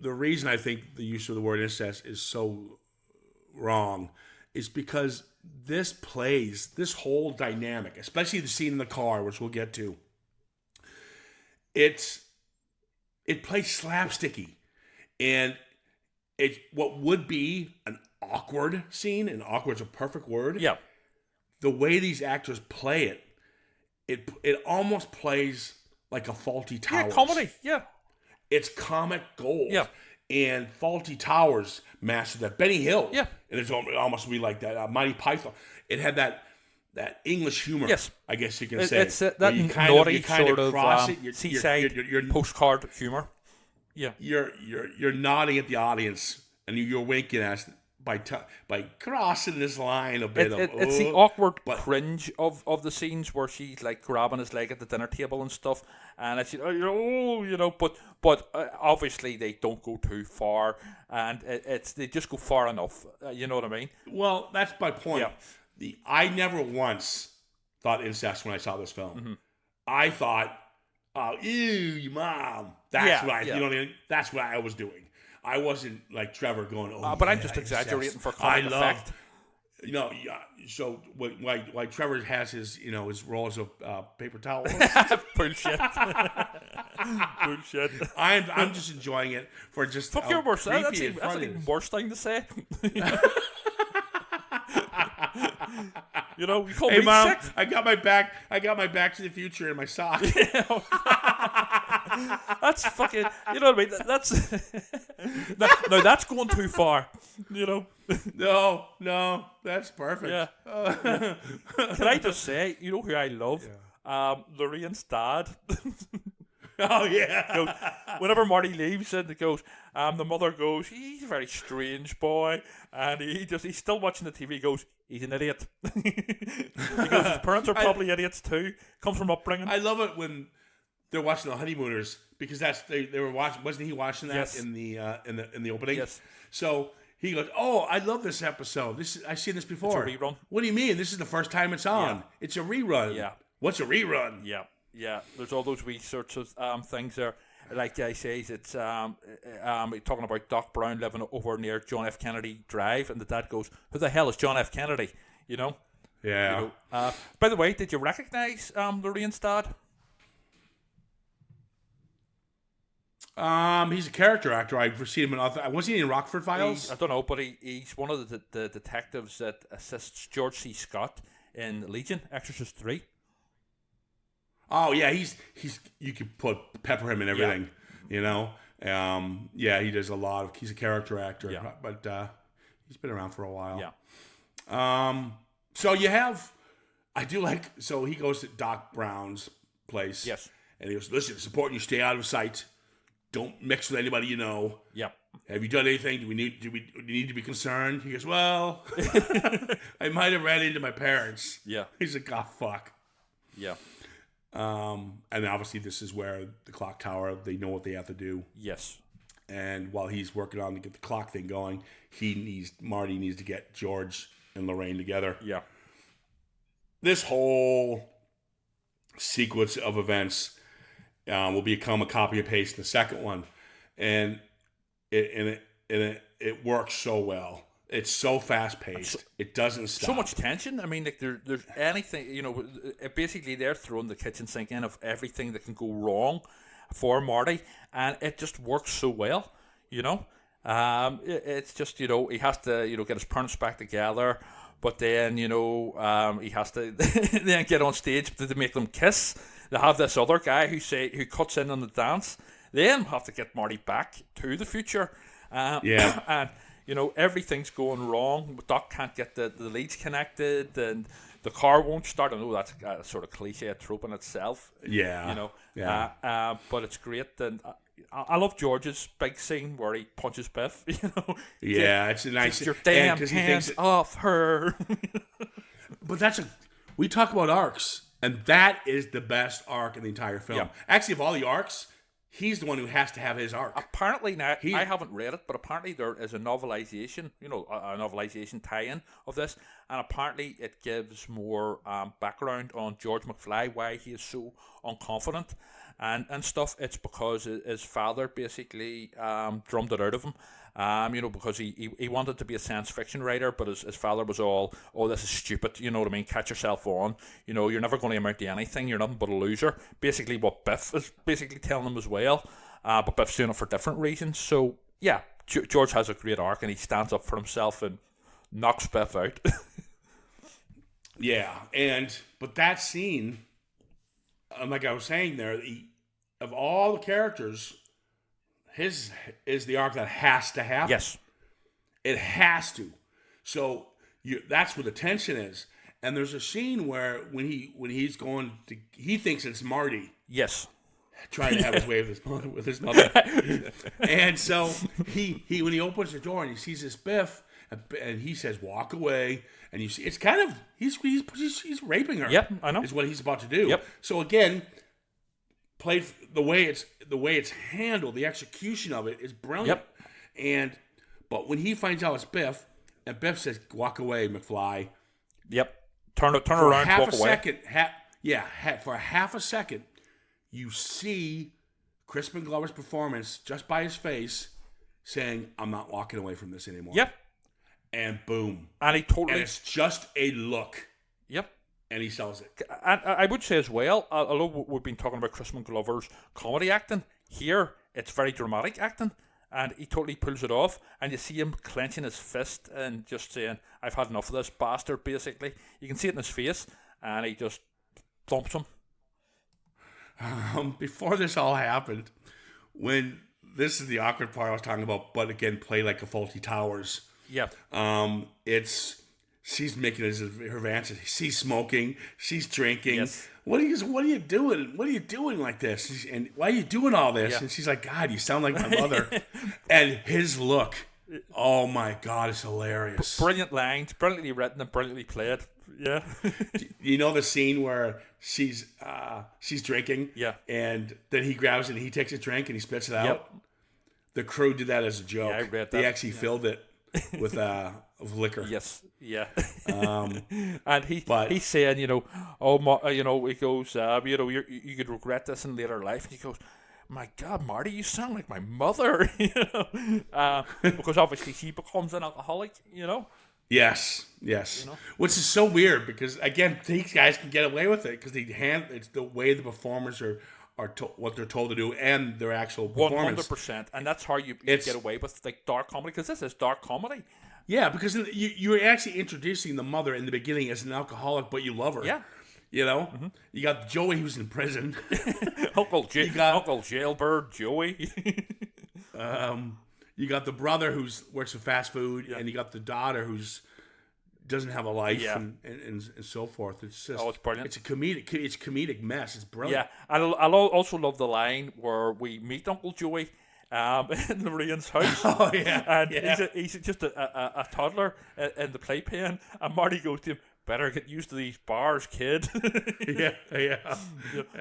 Speaker 5: the reason I think the use of the word incest is so wrong is because this whole dynamic, especially the scene in the car, which we'll get to, it plays slapsticky. And what would be an awkward scene, and awkward's a perfect word.
Speaker 6: Yeah.
Speaker 5: The way these actors play it almost plays like a Faulty Towers.
Speaker 6: Yeah, comedy, yeah.
Speaker 5: It's comic gold.
Speaker 6: Yeah.
Speaker 5: And Faulty Towers mastered that. Benny Hill.
Speaker 6: Yeah.
Speaker 5: And it's almost be like that. Monty Python. It had that English humor.
Speaker 6: Yes.
Speaker 5: I guess you can say.
Speaker 6: It's that naughty sort of seaside postcard humor. Yeah.
Speaker 5: You're nodding at the audience and you're winking at us by crossing this line a bit.
Speaker 6: It's the awkward cringe of the scenes where she's like grabbing his leg at the dinner table and stuff, and it's but obviously they don't go too far, and they just go far enough. You know what I mean?
Speaker 5: Well, that's my point.
Speaker 6: Yeah.
Speaker 5: I never once thought incest when I saw this film. Mm-hmm. I thought, oh, ew, your mom. That's what you know what I mean? That's what I was doing. I wasn't like Trevor going, oh,
Speaker 6: but I'm just exaggerating for comic effect.
Speaker 5: So why Trevor has his rolls of paper towels.
Speaker 6: Bullshit. Bullshit.
Speaker 5: I'm just enjoying it for just
Speaker 6: fuck your worst. That's an even worse thing to say. You know, you call
Speaker 5: Hey
Speaker 6: me
Speaker 5: mom,
Speaker 6: sick.
Speaker 5: I got my Back to the Future in my sock.
Speaker 6: That's fucking. You know what I mean? That's no, that's going too far. You know.
Speaker 5: No, that's perfect.
Speaker 6: Yeah. Can I just say, you know who I love? Lorraine's dad.
Speaker 5: Oh yeah.
Speaker 6: Goes, whenever Marty leaves and it goes, the mother goes, he's a very strange boy, and he's still watching the TV. He goes, he's an idiot. He goes, his parents are probably idiots too. Comes from upbringing.
Speaker 5: I love it when they're watching The Honeymooners, because they were watching. Wasn't he watching that
Speaker 6: Yes.
Speaker 5: in the opening?
Speaker 6: Yes.
Speaker 5: So he goes, "Oh, I love this episode. I've seen this before.
Speaker 6: It's a rerun.
Speaker 5: What do you mean? This is the first time it's on.
Speaker 6: Yeah.
Speaker 5: It's a rerun.
Speaker 6: Yeah.
Speaker 5: What's a rerun?
Speaker 6: Yeah. There's all those wee sorts of things there. Like I say, it's talking about Doc Brown living over near John F. Kennedy Drive, and the dad goes, "Who the hell is John F. Kennedy?" You know.
Speaker 5: Yeah.
Speaker 6: You know? By the way, did you recognise Lorraine's dad?
Speaker 5: He's a character actor. I've seen him in other. Was he in Rockford Files?
Speaker 6: I don't know, but he's one of the detectives that assists George C. Scott in Legion, Exorcist 3.
Speaker 5: Oh yeah, he's you could pepper him in everything, you know. Yeah, he does a lot of. He's a character actor, but he's been around for a while.
Speaker 6: Yeah.
Speaker 5: So you have, I do like. So he goes to Doc Brown's place.
Speaker 6: Yes.
Speaker 5: And he goes, "Listen, it's important you stay out of sight. Don't mix with anybody you know.
Speaker 6: Yep.
Speaker 5: Have you done anything? Do we need to be concerned?" He goes, "Well, I might have ran into my parents."
Speaker 6: Yeah.
Speaker 5: He's like, "Oh fuck."
Speaker 6: Yeah.
Speaker 5: And obviously this is where the clock tower, they know what they have to do.
Speaker 6: Yes.
Speaker 5: And while he's working on to get the clock thing going, Marty needs to get George and Lorraine together.
Speaker 6: Yeah.
Speaker 5: This whole sequence of events will become a copy and paste in the second one, and it works so well. It's so fast paced. It doesn't stop.
Speaker 6: So much tension. I mean, like there's anything, you know. Basically, they're throwing the kitchen sink in of everything that can go wrong for Marty, and it just works so well. You know, it's just, you know, he has to, you know, get his parents back together, but then, you know, he has to then get on stage to make them kiss. They have this other guy who cuts in on the dance. Then have to get Marty back to the future. And you know, everything's going wrong. Doc can't get the leads connected, and the car won't start. I know that's a sort of cliche trope in itself.
Speaker 5: Yeah.
Speaker 6: You know.
Speaker 5: Yeah.
Speaker 6: But it's great. And I love George's big scene where he punches Biff. You know.
Speaker 5: Yeah, it's a nice.
Speaker 6: Get your damn
Speaker 5: and
Speaker 6: hands off her.
Speaker 5: But we talk about arcs, and that is the best arc in the entire film.
Speaker 6: Yeah.
Speaker 5: Actually, of all the arcs, he's the one who has to have his arc.
Speaker 6: Apparently, now I haven't read it, but apparently there is a novelization, you know, a novelization tie-in of this, and apparently it gives more background on George McFly, why he is so unconfident and stuff. It's because his father basically drummed it out of him. You know, because he wanted to be a science fiction writer, but his father was all, "Oh, this is stupid," you know what I mean? Catch yourself on. You know, you're never going to amount to anything. You're nothing but a loser. Basically, what Biff is basically telling him as well. But Biff's doing it for different reasons. So yeah, George has a great arc, and he stands up for himself and knocks Biff out.
Speaker 5: Yeah, but that scene, like I was saying there, of all the characters, his is the arc that has to happen.
Speaker 6: Yes.
Speaker 5: It has to. So that's where the tension is. And there's a scene where when he's going to, he thinks it's Marty.
Speaker 6: Yes.
Speaker 5: Trying to have his way with his mother. And so he when he opens the door and he sees this Biff, and he says, "Walk away." And you see, it's kind of he's raping her.
Speaker 6: Yep, I know.
Speaker 5: Is what he's about to do.
Speaker 6: Yep.
Speaker 5: So again, played the way it's handled, the execution of it is brilliant.
Speaker 6: Yep.
Speaker 5: But when he finds out it's Biff, and Biff says, "Walk away, McFly."
Speaker 6: Yep. Turn around,
Speaker 5: half
Speaker 6: walk
Speaker 5: a
Speaker 6: away.
Speaker 5: second, for half a second, you see Crispin Glover's performance just by his face saying, "I'm not walking away from this anymore."
Speaker 6: Yep.
Speaker 5: And boom.
Speaker 6: And he totally.
Speaker 5: And it's just a look.
Speaker 6: Yep.
Speaker 5: And he sells it.
Speaker 6: And I would say as well, although we've been talking about Crispin Glover's comedy acting, here it's very dramatic acting. And he totally pulls it off, and you see him clenching his fist and just saying, "I've had enough of this bastard," basically. You can see it in his face, and he just thumps him.
Speaker 5: Before this all happened, when this is the awkward part I was talking about, but again, play like a Fawlty Towers.
Speaker 6: Yeah.
Speaker 5: It's she's making her advances. She's smoking. She's drinking.
Speaker 6: Yes.
Speaker 5: What are you doing? What are you doing like this? And why are you doing all this?
Speaker 6: Yeah.
Speaker 5: And she's like, God, you sound like my mother. And his look, oh my God, it's hilarious.
Speaker 6: Brilliant lines, brilliantly written and brilliantly played. Yeah.
Speaker 5: You know the scene where she's drinking?
Speaker 6: Yeah.
Speaker 5: And then he grabs it and he takes a drink and he spits it out?
Speaker 6: Yep.
Speaker 5: The crew did that as a joke.
Speaker 6: Yeah, I read that.
Speaker 5: They actually filled it with liquor.
Speaker 6: Yes, yeah. And he's saying, he goes, you could regret this in later life. And he goes, my God, Marty, you sound like my mother, because obviously she becomes an alcoholic,
Speaker 5: Yes. Which is so weird because, again, these guys can get away with it because it's the way the performers are what they're told to do and their actual performance.
Speaker 6: 100%, and that's how you get away with like dark comedy, because this is dark comedy.
Speaker 5: Yeah, because you're actually introducing the mother in the beginning as an alcoholic, but you love her.
Speaker 6: Yeah.
Speaker 5: You got Joey who's in prison.
Speaker 6: Uncle Jailbird Joey.
Speaker 5: You got the brother who works for fast food, and you got the daughter who's doesn't have a life, and so forth. It's just
Speaker 6: it's brilliant.
Speaker 5: It's a comedic mess. It's brilliant.
Speaker 6: Yeah, and I also love the line where we meet Uncle Joey in Lorraine's house.
Speaker 5: Oh yeah,
Speaker 6: and he's just a toddler in the playpen, and Marty goes to him, "Better get used to these bars, kid."
Speaker 5: yeah.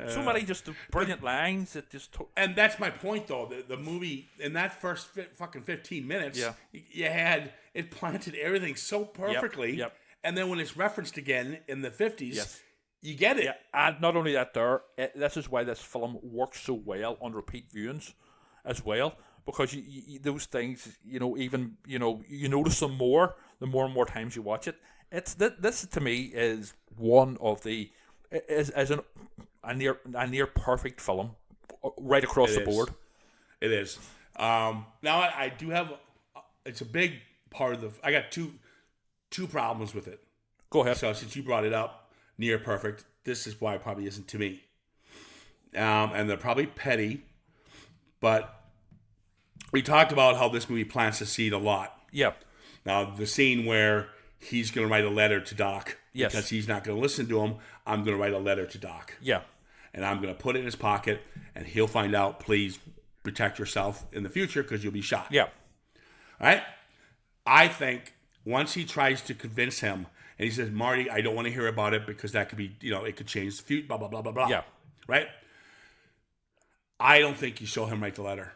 Speaker 6: So many just brilliant lines that just.
Speaker 5: And that's my point, though. The movie in that first fucking 15 minutes, you had it planted everything so perfectly.
Speaker 6: Yep.
Speaker 5: And then when it's referenced again in the 50s, you get it.
Speaker 6: Yeah. And not only that, this is why this film works so well on repeat viewings as well, because you those things, even you notice them more the more and more times you watch it. It's this to me is one of the is a near perfect film right across the board.
Speaker 5: It is. Now I do have it's a big part of I got two problems with it.
Speaker 6: Go ahead.
Speaker 5: So since you brought it up, near perfect, this is why it probably isn't to me. And they're probably petty, but we talked about how this movie plants the seed a lot.
Speaker 6: Yeah.
Speaker 5: Now the scene where he's going to write a letter to Doc because he's not going to listen to him. I'm going to write a letter to Doc.
Speaker 6: Yeah.
Speaker 5: And I'm going to put it in his pocket, and he'll find out, please protect yourself in the future because you'll be shot.
Speaker 6: Yeah.
Speaker 5: All right? I think once he tries to convince him, and he says, Marty, I don't want to hear about it because that could be, it could change the future, blah, blah, blah, blah, blah.
Speaker 6: Yeah.
Speaker 5: Right? I don't think you show him write the letter.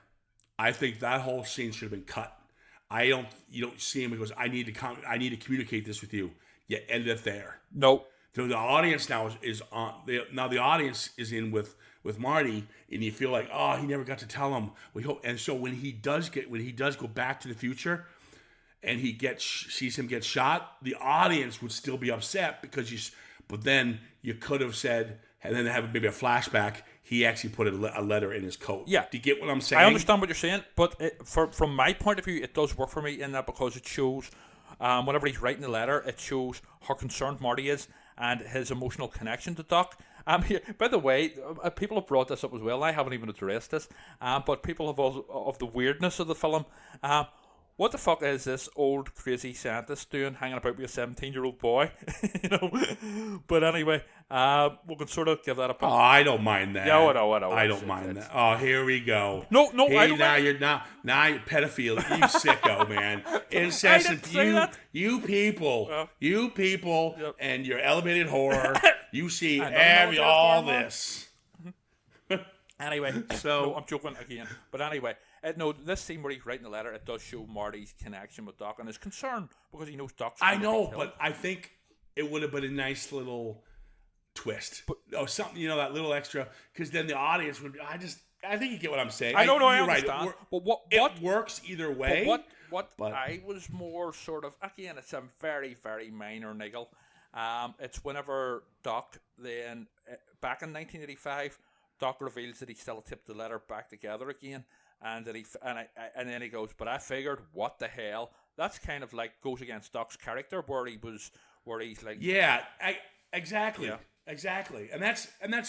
Speaker 5: I think that whole scene should have been cut. You don't see him. He goes, I need to communicate this with you. You end it there.
Speaker 6: No.
Speaker 5: So the audience now is on. Now the audience is in with Marty, and you feel like, oh, he never got to tell him. And so when he does go back to the future, and he sees him get shot, the audience would still be upset because But then you could have said, and then have maybe a flashback. He actually put a letter in his coat.
Speaker 6: Yeah.
Speaker 5: Do you get what I'm saying?
Speaker 6: I understand what you're saying, but from my point of view, it does work for me in that because it shows, whenever he's writing the letter, it shows how concerned Marty is and his emotional connection to Doc. By the way, people have brought this up as well. I haven't even addressed this, but people have also of the weirdness of the film. What the fuck is this old crazy scientist doing hanging about with a 17-year-old boy? But anyway, we can sort of give that a
Speaker 5: Oh, I don't mind that.
Speaker 6: Yeah, I know.
Speaker 5: I don't mind that. Oh, here we go.
Speaker 6: No,
Speaker 5: hey,
Speaker 6: I don't
Speaker 5: now
Speaker 6: mind.
Speaker 5: you're you're pedophile. You sicko, man. Incessant. You people,
Speaker 6: Yep.
Speaker 5: and your elevated horror. You see
Speaker 6: know
Speaker 5: all
Speaker 6: horror.
Speaker 5: this.
Speaker 6: Anyway,
Speaker 5: So-
Speaker 6: no, I'm joking again. But anyway, this scene where he's writing the letter, it does show Marty's connection with Doc and his concern because he knows Doc's
Speaker 5: I
Speaker 6: gonna be
Speaker 5: know,
Speaker 6: killed.
Speaker 5: but I think it would have been a nice little twist. Something, that little extra, because then the audience would. I think you get what I'm saying.
Speaker 6: I
Speaker 5: You're
Speaker 6: understand.
Speaker 5: Right.
Speaker 6: But what
Speaker 5: works either way.
Speaker 6: But I was more sort of, again, it's a very, very minor niggle. It's whenever Doc then, back in 1985, Doc reveals that he still tipped the letter back together again. And then and then he goes, but I figured, what the hell? That's kind of like goes against Doc's character, where he's like,
Speaker 5: exactly,
Speaker 6: Yeah.
Speaker 5: exactly, and that's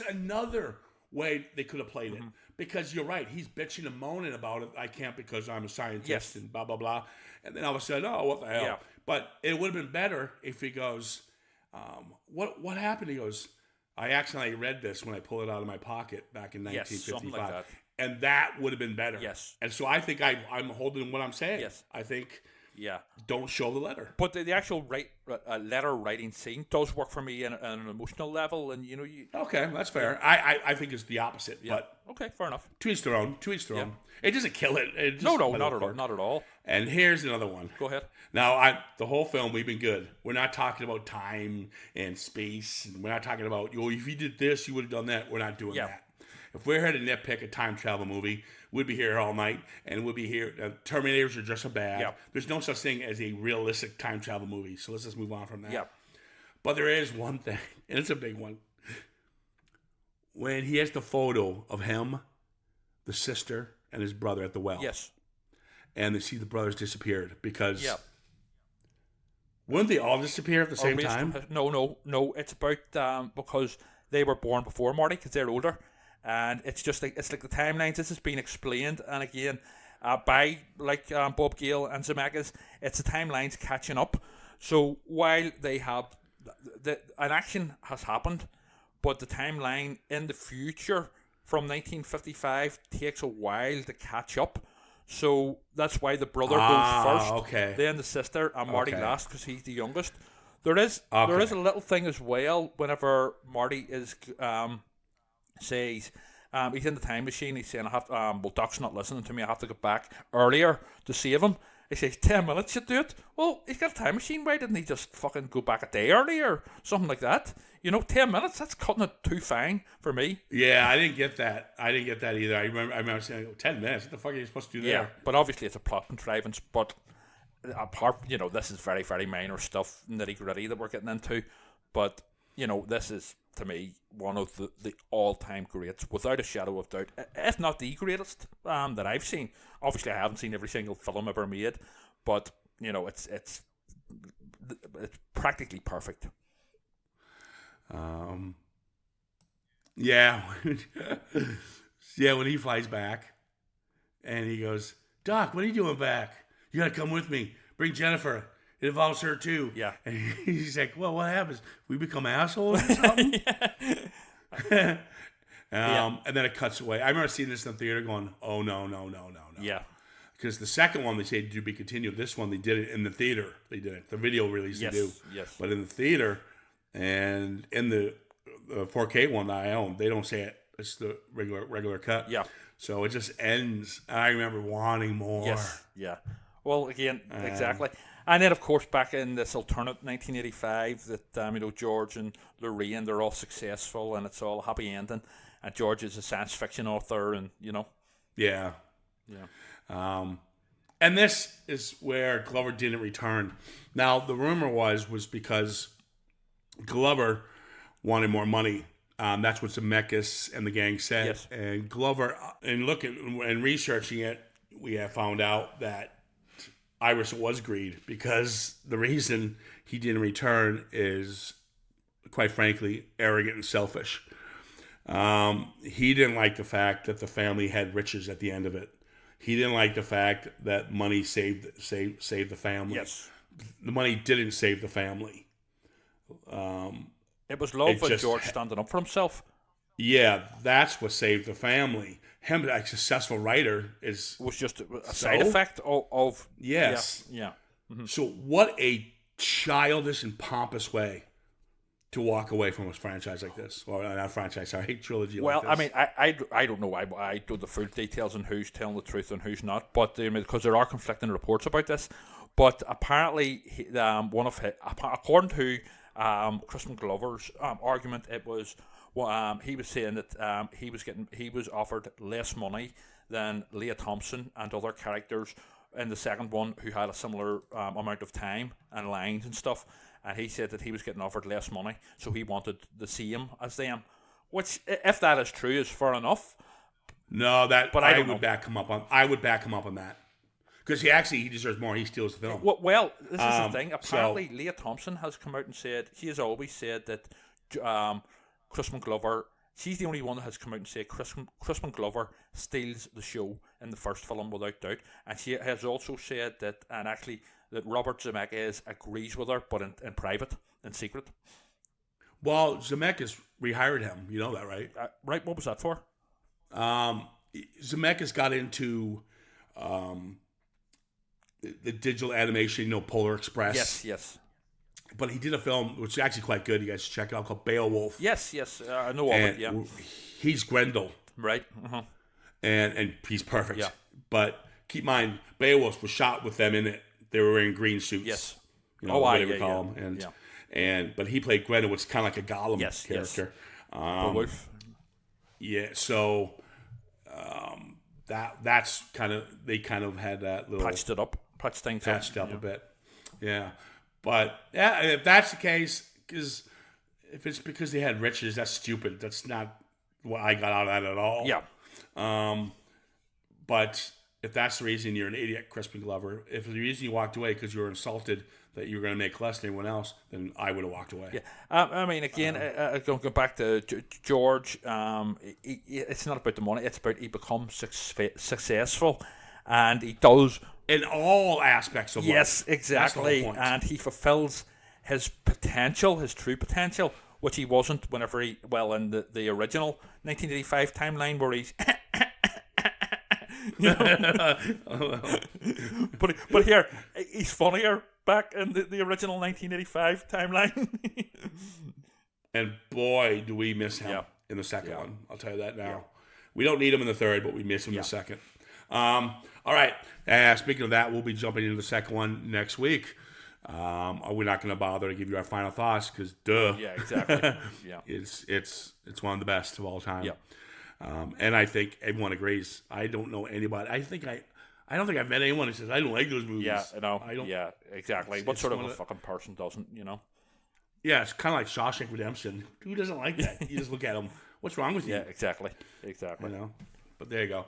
Speaker 5: another way they could have played it, because you're right. He's bitching and moaning about it. I can't because I'm a scientist
Speaker 6: Yes.
Speaker 5: and blah blah blah, and then all of a sudden, oh, what the hell?
Speaker 6: Yeah.
Speaker 5: But it would have been better if he goes, what happened? He goes, I accidentally read this when I pulled it out of my pocket back in
Speaker 6: Yes,
Speaker 5: 1955.
Speaker 6: something like that.
Speaker 5: And that would have been better.
Speaker 6: Yes.
Speaker 5: And so I think I'm holding what I'm saying.
Speaker 6: Yes.
Speaker 5: I think
Speaker 6: yeah.
Speaker 5: don't show the letter.
Speaker 6: But the actual letter writing scene does work for me on an emotional level, and you.
Speaker 5: Okay, that's fair. I think it's the opposite.
Speaker 6: Yeah.
Speaker 5: But
Speaker 6: Okay, fair enough.
Speaker 5: to each their own. It doesn't kill it. It just,
Speaker 6: No,
Speaker 5: but
Speaker 6: not
Speaker 5: it'll
Speaker 6: at all.
Speaker 5: work.
Speaker 6: Not at all.
Speaker 5: And here's another one.
Speaker 6: Go ahead.
Speaker 5: Now, the whole film, we've been good. We're not talking about time and space. And we're not talking about, if you did this, you would have done that. We're not doing
Speaker 6: Yeah.
Speaker 5: that. If we're here to nitpick a time travel movie, we'd be here all night, and we'd be here. Terminators are just so bad.
Speaker 6: Yeah.
Speaker 5: There's no such thing as a realistic time travel movie. So let's just move on from that.
Speaker 6: Yeah.
Speaker 5: But there is one thing, and it's a big one. When he has the photo of him, the sister, and his brother at the well.
Speaker 6: Yes.
Speaker 5: And they see the brothers disappeared because
Speaker 6: Yeah.
Speaker 5: wouldn't they all disappear at the same
Speaker 6: Erased
Speaker 5: time?
Speaker 6: from No. It's about because they were born before Marty, because they're older, and it's like the timelines. This has been explained, and again, by Bob Gale and Zemeckis, it's the timelines catching up. So while they have an action has happened, but the timeline in the future from 1955 takes a while to catch up. So that's why the brother goes first,
Speaker 5: okay.
Speaker 6: then the sister, and Marty
Speaker 5: Okay.
Speaker 6: last because he's the youngest. There is a little thing as well. Whenever Marty is says he's in the time machine, he's saying, "I have well, Doc's not listening to me. I have to get back earlier to save him." He says 10 minutes should do it. Well, he's got a time machine. Why didn't he just fucking go back a day earlier, something like that? 10 minutes. That's cutting it too fine for me.
Speaker 5: Yeah, I didn't get that. I didn't get that either. I remember saying, 10 minutes? What the fuck are you supposed to do there?
Speaker 6: Yeah, but obviously it's a plot contrivance. But apart, this is very, very minor stuff, nitty-gritty that we're getting into. But, this is, to me, one of the all-time greats, without a shadow of doubt. If not the greatest that I've seen. Obviously, I haven't seen every single film ever made. But, it's practically perfect.
Speaker 5: Yeah. Yeah, when he flies back and he goes, Doc, what are you doing back? You got to come with me. Bring Jennifer. It involves her too.
Speaker 6: Yeah.
Speaker 5: And he's like, well, what happens? We become assholes or something? And then it cuts away. I remember seeing this in the theater going, oh, no.
Speaker 6: Yeah.
Speaker 5: Because the second one, they say, to be continued. This one, they did it in the theater. They did it. The video release,
Speaker 6: Yes,
Speaker 5: they do.
Speaker 6: yes.
Speaker 5: But in the theater and in the 4K one that I own, they don't say it. It's the regular cut.
Speaker 6: Yeah.
Speaker 5: So it just ends. I remember wanting more.
Speaker 6: Yes. Yeah. Well, again, exactly. And then, of course, back in this alternate 1985, that George and Lorraine, they're all successful, and it's all a happy ending. And George is a science fiction author, and
Speaker 5: Yeah. And this is where Glover didn't return. Now, the rumor was because Glover wanted more money. That's what Zemeckis and the gang said.
Speaker 6: Yes.
Speaker 5: And Glover, and researching it, we have found out that Iris was greed, because the reason he didn't return is, quite frankly, arrogant and selfish. He didn't like the fact that the family had riches at the end of it. He didn't like the fact that money saved the family.
Speaker 6: yes.
Speaker 5: The money didn't save the family.
Speaker 6: It was love
Speaker 5: It
Speaker 6: and
Speaker 5: just
Speaker 6: George standing up for himself.
Speaker 5: Yeah, that's what saved the family. Him, a successful writer, is...
Speaker 6: It was just a side effect of
Speaker 5: Yes.
Speaker 6: Yeah.
Speaker 5: So what a childish and pompous way to walk away from a franchise like this. Or not franchise, sorry, trilogy
Speaker 6: Well,
Speaker 5: like this.
Speaker 6: I mean, I don't know. I don't the full details on who's telling the truth and who's not, but because there are conflicting reports about this. But apparently, according to Crispin Glover's argument, it was he was saying that he was offered less money than Leah Thompson and other characters in the second one who had a similar amount of time and lines and stuff. And he said that he was getting offered less money, so he wanted the same as them. Which, if that is true, is fair enough.
Speaker 5: No,
Speaker 6: But
Speaker 5: I
Speaker 6: don't
Speaker 5: would
Speaker 6: know.
Speaker 5: back him up on. I would back him up on that because he deserves more. He steals the film.
Speaker 6: Well, this is the thing.
Speaker 5: so-
Speaker 6: Apparently, Leah Thompson has come out and said she has always said that Crispin Glover. She's the only one that has come out and said Crispin Glover steals the show in the first film without doubt, and she has also said that, and actually that Robert Zemeckis agrees with her, but in private, in secret.
Speaker 5: Well, Zemeckis rehired him. You know that, right?
Speaker 6: Right? What was that for?
Speaker 5: Zemeckis got into the digital animation, Polar Express.
Speaker 6: Yes.
Speaker 5: But he did a film which is actually quite good. You guys should check it out, called Beowulf.
Speaker 6: Yes. I know of it. Yeah.
Speaker 5: He's Grendel,
Speaker 6: Right.
Speaker 5: and he's perfect.
Speaker 6: Yeah.
Speaker 5: But keep in mind, Beowulf was shot with them in it. They were wearing green suits.
Speaker 6: Yes.
Speaker 5: Whatever you call them. But he played Grendel, which is kind of like a Gollum character.
Speaker 6: Wolf.
Speaker 5: Yeah. So that's kind of they kind of had that little
Speaker 6: Patched things up
Speaker 5: a bit. Yeah. But yeah, if that's the case, because if it's because they had riches, that's stupid. That's not what I got out of that at all.
Speaker 6: Yeah.
Speaker 5: But if that's the reason you're an idiot, Crispin Glover, if the reason you walked away because you were insulted that you were going to make less than anyone else, then I would have walked away.
Speaker 6: Yeah. I mean, again, going back to George, it's not about the money. It's about he becomes successful, and he does.
Speaker 5: In all aspects of life.
Speaker 6: Yes, exactly.
Speaker 5: That's the whole point.
Speaker 6: And he fulfills his potential, his true potential, which he wasn't whenever in the original 1985 timeline where he's but here he's funnier back in the original 1985 timeline.
Speaker 5: And boy, do we miss him in the second one. I'll tell you that now. Yeah. We don't need him in the third, but we miss him in the second. All right. Speaking of that, we'll be jumping into the second one next week. We're not going to bother to give you our final thoughts because, duh.
Speaker 6: Yeah, exactly. Yeah,
Speaker 5: it's one of the best of all time.
Speaker 6: Yeah.
Speaker 5: And I think everyone agrees. I don't know anybody. I don't think I've met anyone who says I don't like those movies.
Speaker 6: Yeah, I don't. Yeah, exactly. What sort of a fucking person doesn't?
Speaker 5: Yeah, it's kind of like Shawshank Redemption. Who doesn't like that? You just look at them. What's wrong with you?
Speaker 6: Yeah, exactly.
Speaker 5: But there you go.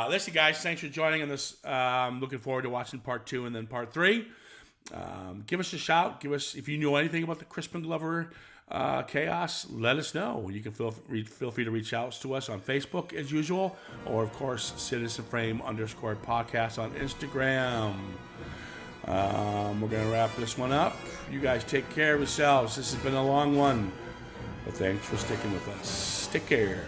Speaker 5: Listen, guys, thanks for joining in this. Looking forward to watching part 2 and then part 3. Give us a shout. Give us, if you know anything about the Crispin Glover chaos, let us know. You can feel free to reach out to us on Facebook as usual, or of course CitizenFrame_podcast on Instagram. We're gonna wrap this one up. You guys take care of yourselves. This has been a long one, but thanks for sticking with us. Take care.